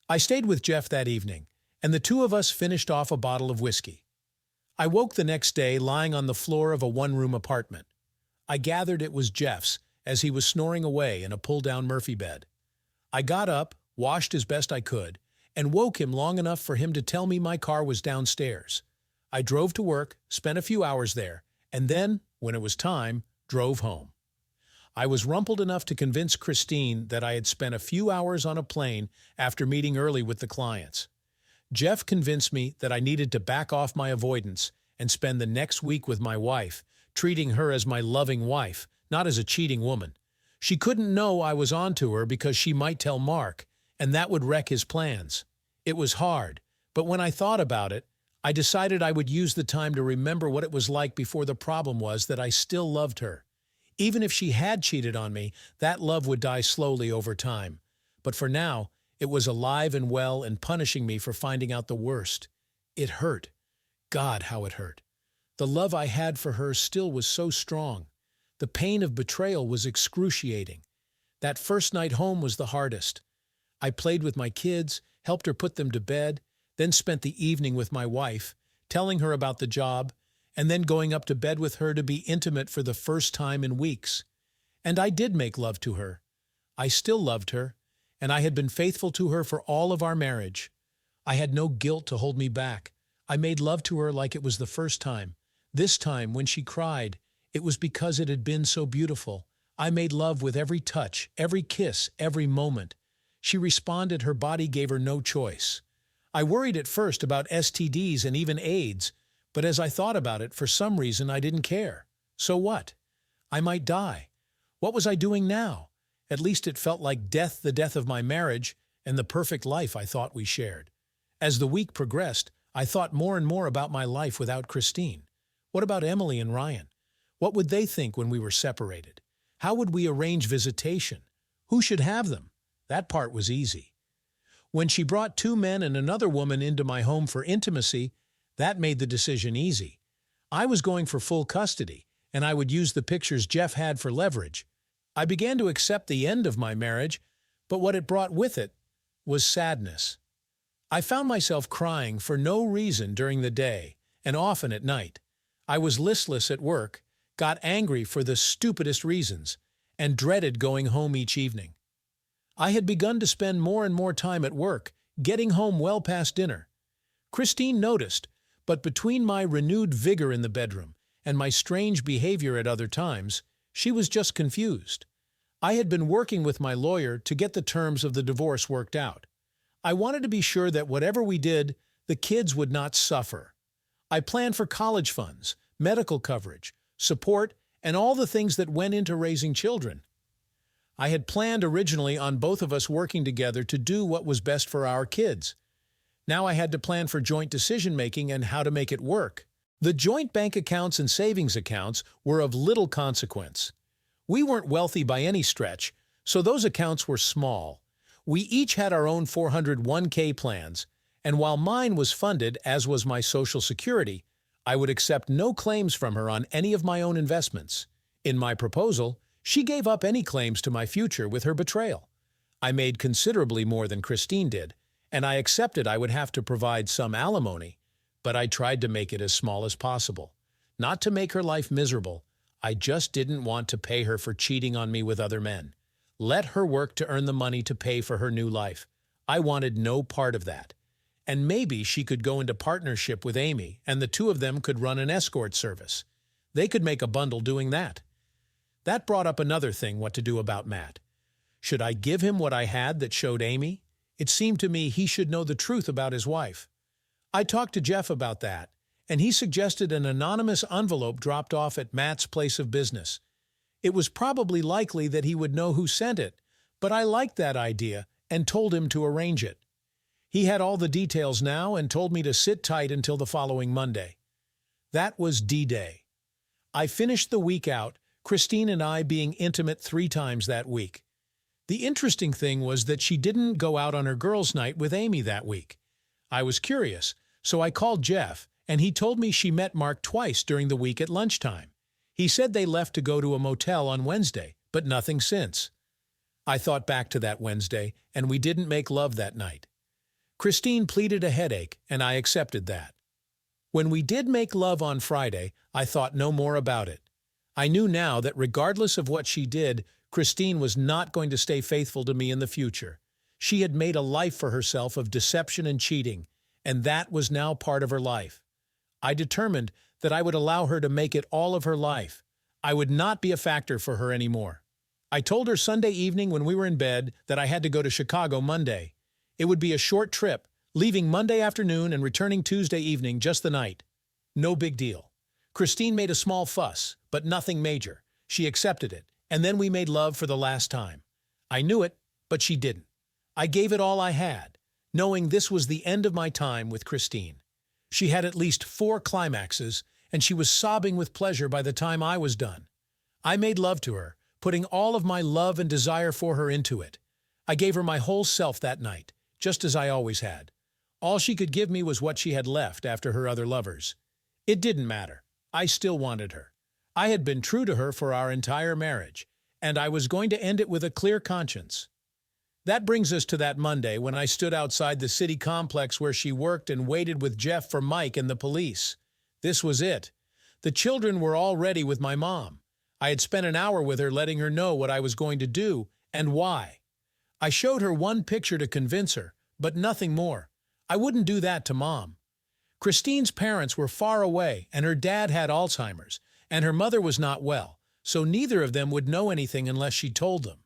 I stayed with Jeff that evening, and the two of us finished off a bottle of whiskey. I woke the next day lying on the floor of a one-room apartment. I gathered it was Jeff's, as he was snoring away in a pull-down Murphy bed. I got up, washed as best I could, and woke him long enough for him to tell me my car was downstairs. I drove to work, spent a few hours there, and then, when it was time, drove home. I was rumpled enough to convince Christine that I had spent a few hours on a plane after meeting early with the clients. Jeff convinced me that I needed to back off my avoidance and spend the next week with my wife, treating her as my loving wife, not as a cheating woman. She couldn't know I was onto her because she might tell Mark, and that would wreck his plans. It was hard, but when I thought about it, I decided I would use the time to remember what it was like before. The problem was that I still loved her. Even if she had cheated on me, that love would die slowly over time. But for now, It was alive and well and punishing me for finding out the worst. It hurt. God, how it hurt. The love I had for her still was so strong. The pain of betrayal was excruciating. That first night home was the hardest. I played with my kids, helped her put them to bed, then spent the evening with my wife, telling her about the job, and then going up to bed with her to be intimate for the first time in weeks. And I did make love to her. I still loved her, and I had been faithful to her for all of our marriage. I had no guilt to hold me back. I made love to her like it was the first time. This time, when she cried, it was because it had been so beautiful. I made love with every touch, every kiss, every moment. She responded, her body gave her no choice. I worried at first about STDs and even AIDS, but as I thought about it, for some reason I didn't care. So what? I might die. What was I doing now? At least it felt like death, the death of my marriage, and the perfect life I thought we shared. As the week progressed, I thought more and more about my life without Christine. What about Emily and Ryan? What would they think when we were separated? How would we arrange visitation? Who should have them? That part was easy. When she brought 2 men and another woman into my home for intimacy, that made the decision easy. I was going for full custody, and I would use the pictures Jeff had for leverage. I began to accept the end of my marriage, but what it brought with it was sadness. I found myself crying for no reason during the day, and often at night. I was listless at work, got angry for the stupidest reasons, and dreaded going home each evening. I had begun to spend more and more time at work, getting home well past dinner. Christine noticed, but between my renewed vigor in the bedroom and my strange behavior at other times, she was just confused. I had been working with my lawyer to get the terms of the divorce worked out. I wanted to be sure that whatever we did, the kids would not suffer. I planned for college funds, medical coverage, support, and all the things that went into raising children. I had planned originally on both of us working together to do what was best for our kids. Now I had to plan for joint decision-making and how to make it work. The joint bank accounts and savings accounts were of little consequence. We weren't wealthy by any stretch, so those accounts were small. We each had our own 401k plans, and while mine was funded, as was my Social Security, I would accept no claims from her on any of my own investments. In my proposal, she gave up any claims to my future with her betrayal. I made considerably more than Christine did, and I accepted I would have to provide some alimony, but I tried to make it as small as possible. Not to make her life miserable, I just didn't want to pay her for cheating on me with other men. Let her work to earn the money to pay for her new life. I wanted no part of that. And maybe she could go into partnership with Amy, and the 2 of them could run an escort service. They could make a bundle doing that. That brought up another thing, what to do about Matt. Should I give him what I had that showed Amy? It seemed to me he should know the truth about his wife. I talked to Jeff about that, and he suggested an anonymous envelope dropped off at Matt's place of business. It was probably likely that he would know who sent it, but I liked that idea and told him to arrange it. He had all the details now and told me to sit tight until the following Monday. That was D-Day. I finished the week out, Christine and I being intimate 3 times that week. The interesting thing was that she didn't go out on her girls' night with Amy that week. I was curious, so I called Jeff, and he told me she met Mark twice during the week at lunchtime. He said they left to go to a motel on Wednesday, but nothing since. I thought back to that Wednesday, and we didn't make love that night. Christine pleaded a headache, and I accepted that. When we did make love on Friday, I thought no more about it. I knew now that regardless of what she did, Christine was not going to stay faithful to me in the future. She had made a life for herself of deception and cheating, and that was now part of her life. I determined that I would allow her to make it all of her life. I would not be a factor for her anymore. I told her Sunday evening when we were in bed that I had to go to Chicago Monday. It would be a short trip, leaving Monday afternoon and returning Tuesday evening, just the night. No big deal. Christine made a small fuss, but nothing major. She accepted it, and then we made love for the last time. I knew it, but she didn't. I gave it all I had, knowing this was the end of my time with Christine. She had at least 4 climaxes, and she was sobbing with pleasure by the time I was done. I made love to her, putting all of my love and desire for her into it. I gave her my whole self that night, just as I always had. All she could give me was what she had left after her other lovers. It didn't matter. I still wanted her. I had been true to her for our entire marriage, and I was going to end it with a clear conscience. That brings us to that Monday when I stood outside the city complex where she worked and waited with Jeff for Mike and the police. This was it. The children were all ready with my mom. I had spent an hour with her letting her know what I was going to do and why. I showed her one picture to convince her, but nothing more. I wouldn't do that to Mom. Christine's parents were far away, and her dad had Alzheimer's, and her mother was not well, so neither of them would know anything unless she told them.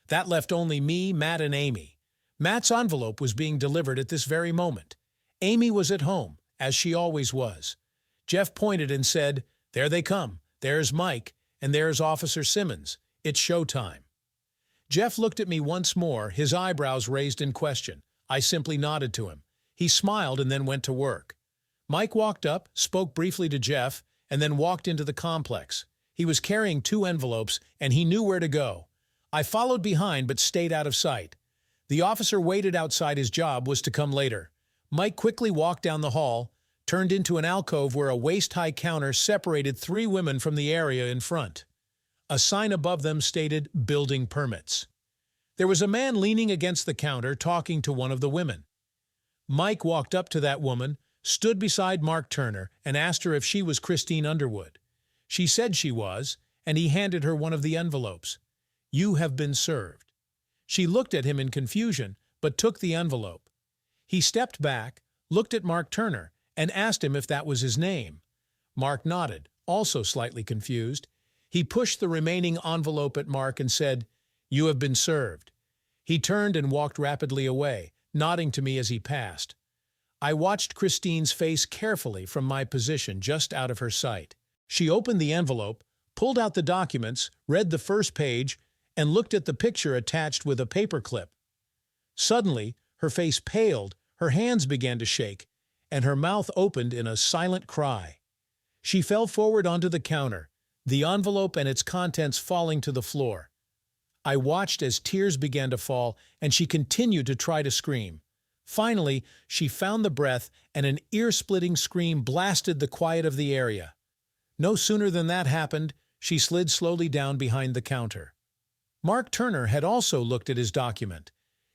That left only me, Matt, and Amy. Matt's envelope was being delivered at this very moment. Amy was at home, as she always was. Jeff pointed and said, "There they come. There's Mike, and there's Officer Simmons. It's showtime." Jeff looked at me once more, his eyebrows raised in question. I simply nodded to him. He smiled and then went to work. Mike walked up, spoke briefly to Jeff, and then walked into the complex. He was carrying 2 envelopes, and he knew where to go. I followed behind but stayed out of sight. The officer waited outside. His job was to come later. Mike quickly walked down the hall, turned into an alcove where a waist-high counter separated 3 women from the area in front. A sign above them stated, "Building Permits." There was a man leaning against the counter talking to one of the women. Mike walked up to that woman, stood beside Mark Turner, and asked her if she was Christine Underwood. She said she was, and he handed her one of the envelopes. "You have been served." She looked at him in confusion, but took the envelope. He stepped back, looked at Mark Turner, and asked him if that was his name. Mark nodded, also slightly confused. He pushed the remaining envelope at Mark and said, "You have been served." He turned and walked rapidly away, nodding to me as he passed. I watched Christine's face carefully from my position just out of her sight. She opened the envelope, pulled out the documents, read the first page, and looked at the picture attached with a paperclip. Suddenly, her face paled, her hands began to shake, and her mouth opened in a silent cry. She fell forward onto the counter, the envelope and its contents falling to the floor. I watched as tears began to fall, and she continued to try to scream. Finally, she found the breath, and an ear-splitting scream blasted the quiet of the area. No sooner than that happened, she slid slowly down behind the counter. Mark Turner had also looked at his document.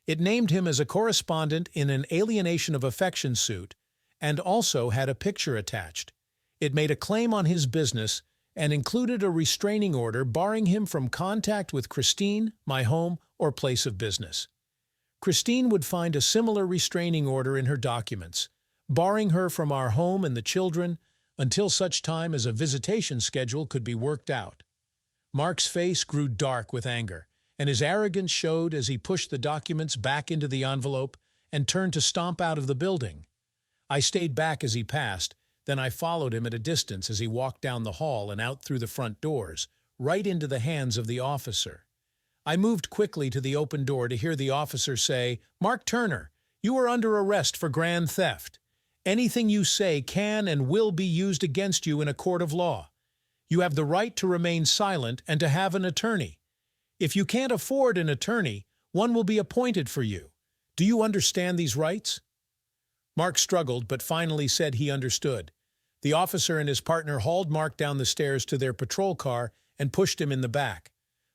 It named him as a correspondent in an alienation of affection suit, and also had a picture attached. It made a claim on his business and included a restraining order barring him from contact with Christine, my home, or place of business. Christine would find a similar restraining order in her documents, barring her from our home and the children until such time as a visitation schedule could be worked out. Mark's face grew dark with anger, and his arrogance showed as he pushed the documents back into the envelope and turned to stomp out of the building. I stayed back as he passed, then I followed him at a distance as he walked down the hall and out through the front doors, right into the hands of the officer. I moved quickly to the open door to hear the officer say, "Mark Turner, you are under arrest for grand theft. Anything you say can and will be used against you in a court of law. You have the right to remain silent and to have an attorney. If you can't afford an attorney, one will be appointed for you. Do you understand these rights?" Mark struggled, but finally said he understood. The officer and his partner hauled Mark down the stairs to their patrol car and pushed him in the back.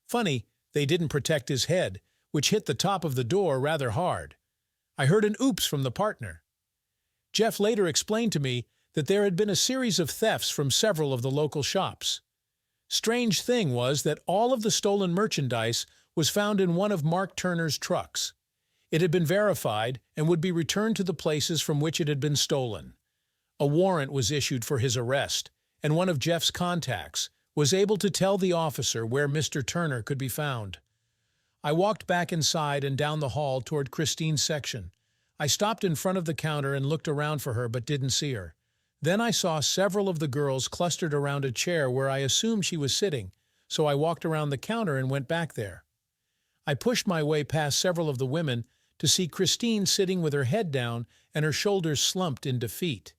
Funny, they didn't protect his head, which hit the top of the door rather hard. I heard an oops from the partner. Jeff later explained to me that there had been a series of thefts from several of the local shops. Strange thing was that all of the stolen merchandise was found in one of Mark Turner's trucks. It had been verified and would be returned to the places from which it had been stolen. A warrant was issued for his arrest, and one of Jeff's contacts was able to tell the officer where Mr. Turner could be found. I walked back inside and down the hall toward Christine's section. I stopped in front of the counter and looked around for her but didn't see her. Then I saw several of the girls clustered around a chair where I assumed she was sitting, so I walked around the counter and went back there. I pushed my way past several of the women to see Christine sitting with her head down and her shoulders slumped in defeat.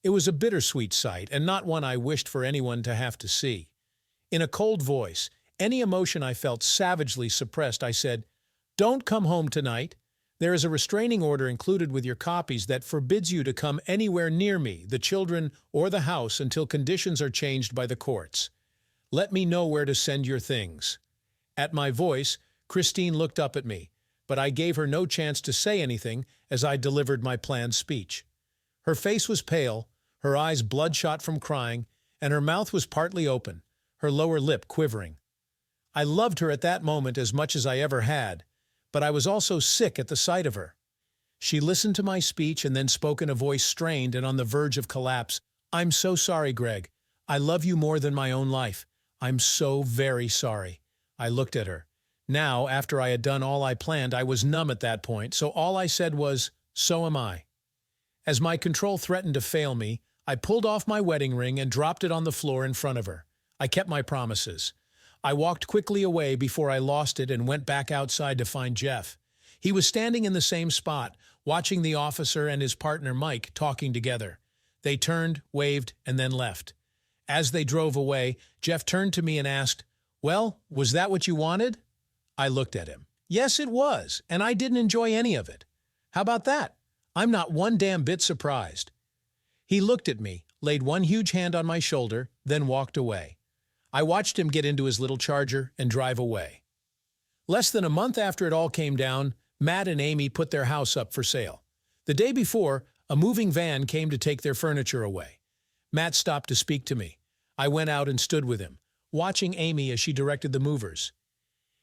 It was a bittersweet sight and not one I wished for anyone to have to see. In a cold voice, any emotion I felt savagely suppressed, I said, Don't come home tonight. There is a restraining order included with your copies that forbids you to come anywhere near me, the children, or the house until conditions are changed by the courts. Let me know where to send your things." At my voice, Christine looked up at me, but I gave her no chance to say anything as I delivered my planned speech. Her face was pale, her eyes bloodshot from crying, and her mouth was partly open, her lower lip quivering. I loved her at that moment as much as I ever had, but I was also sick at the sight of her. She listened to my speech and then spoke in a voice strained and on the verge of collapse. "I'm so sorry, Greg. I love you more than my own life. I'm so very sorry." I looked at her. Now, after I had done all I planned, I was numb at that point, so all I said was, "So am I." As my control threatened to fail me, I pulled off my wedding ring and dropped it on the floor in front of her. I kept my promises. I walked quickly away before I lost it and went back outside to find Jeff. He was standing in the same spot, watching the officer and his partner Mike talking together. They turned, waved, and then left. As they drove away, Jeff turned to me and asked, "Well, was that what you wanted?" I looked at him. "Yes, it was, and I didn't enjoy any of it." "How about that? I'm not one damn bit surprised." He looked at me, laid one huge hand on my shoulder, then walked away. I watched him get into his little Charger and drive away. Less than a month after it all came down, Matt and Amy put their house up for sale. The day before, a moving van came to take their furniture away. Matt stopped to speak to me. I went out and stood with him, watching Amy as she directed the movers.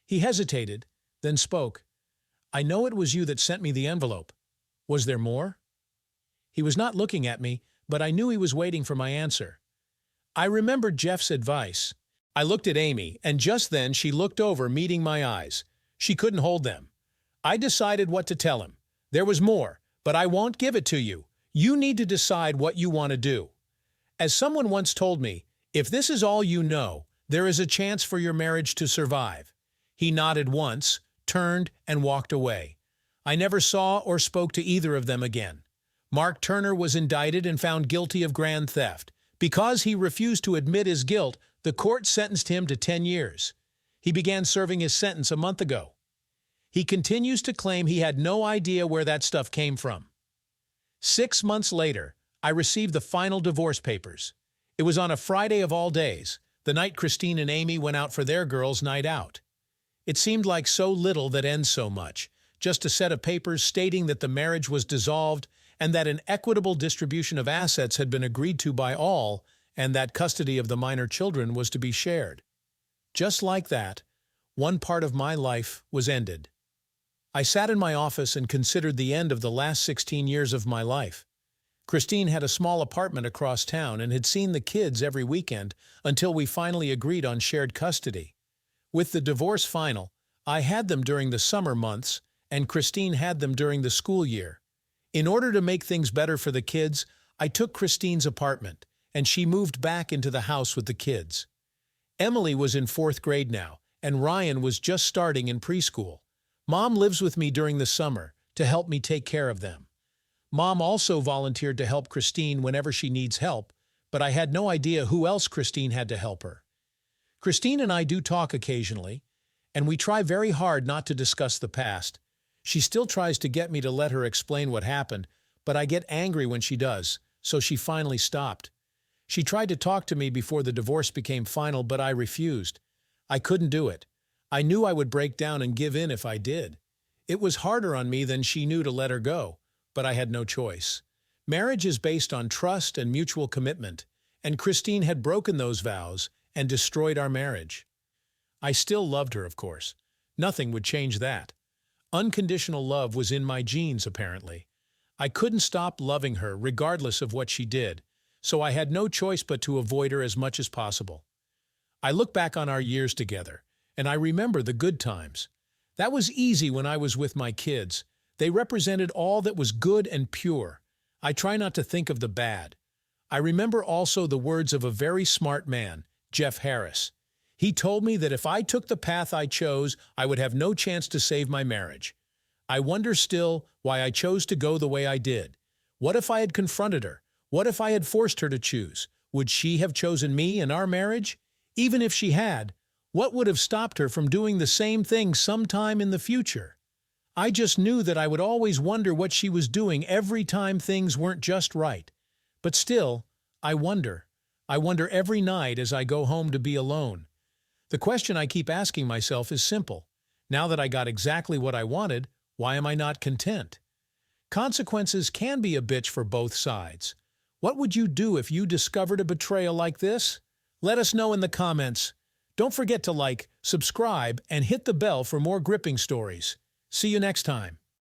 He hesitated, then spoke. "I know it was you that sent me the envelope. Was there more?" He was not looking at me, but I knew he was waiting for my answer. I remembered Jeff's advice. I looked at Amy, and just then she looked over, meeting my eyes. She couldn't hold them. I decided what to tell him. "There was more, but I won't give it to you. You need to decide what you want to do." As someone once told me, if this is all you know, there is a chance for your marriage to survive. He nodded once, turned, and walked away. I never saw or spoke to either of them again. Mark Turner was indicted and found guilty of grand theft. Because he refused to admit his guilt, the court sentenced him to 10 years. He began serving his sentence a month ago. He continues to claim he had no idea where that stuff came from. 6 months later, I received the final divorce papers. It was on a Friday of all days, the night Christine and Amy went out for their girls' night out. It seemed like so little that ends so much, just a set of papers stating that the marriage was dissolved and that an equitable distribution of assets had been agreed to by all, and that custody of the minor children was to be shared. Just like that, one part of my life was ended. I sat in my office and considered the end of the last 16 years of my life. Christine had a small apartment across town and had seen the kids every weekend until we finally agreed on shared custody. With the divorce final, I had them during the summer months, and Christine had them during the school year. In order to make things better for the kids, I took Christine's apartment, and she moved back into the house with the kids. Emily was in 4th grade now, and Ryan was just starting in preschool. Mom lives with me during the summer to help me take care of them. Mom also volunteered to help Christine whenever she needs help, but I had no idea who else Christine had to help her. Christine and I do talk occasionally, and we try very hard not to discuss the past. She still tries to get me to let her explain what happened, but I get angry when she does, so she finally stopped. She tried to talk to me before the divorce became final, but I refused. I couldn't do it. I knew I would break down and give in if I did. It was harder on me than she knew to let her go, but I had no choice. Marriage is based on trust and mutual commitment, and Christine had broken those vows and destroyed our marriage. I still loved her, of course. Nothing would change that. Unconditional love was in my genes, apparently. I couldn't stop loving her regardless of what she did, so I had no choice but to avoid her as much as possible. I look back on our years together, and I remember the good times. That was easy when I was with my kids. They represented all that was good and pure. I try not to think of the bad. I remember also the words of a very smart man, Jeff Harris. He told me that if I took the path I chose, I would have no chance to save my marriage. I wonder still why I chose to go the way I did. What if I had confronted her? What if I had forced her to choose? Would she have chosen me in our marriage? Even if she had, what would have stopped her from doing the same thing sometime in the future? I just knew that I would always wonder what she was doing every time things weren't just right. But still, I wonder. I wonder every night as I go home to be alone. The question I keep asking myself is simple. Now that I got exactly what I wanted, why am I not content? Consequences can be a bitch for both sides. What would you do if you discovered a betrayal like this? Let us know in the comments. Don't forget to like, subscribe, and hit the bell for more gripping stories. See you next time.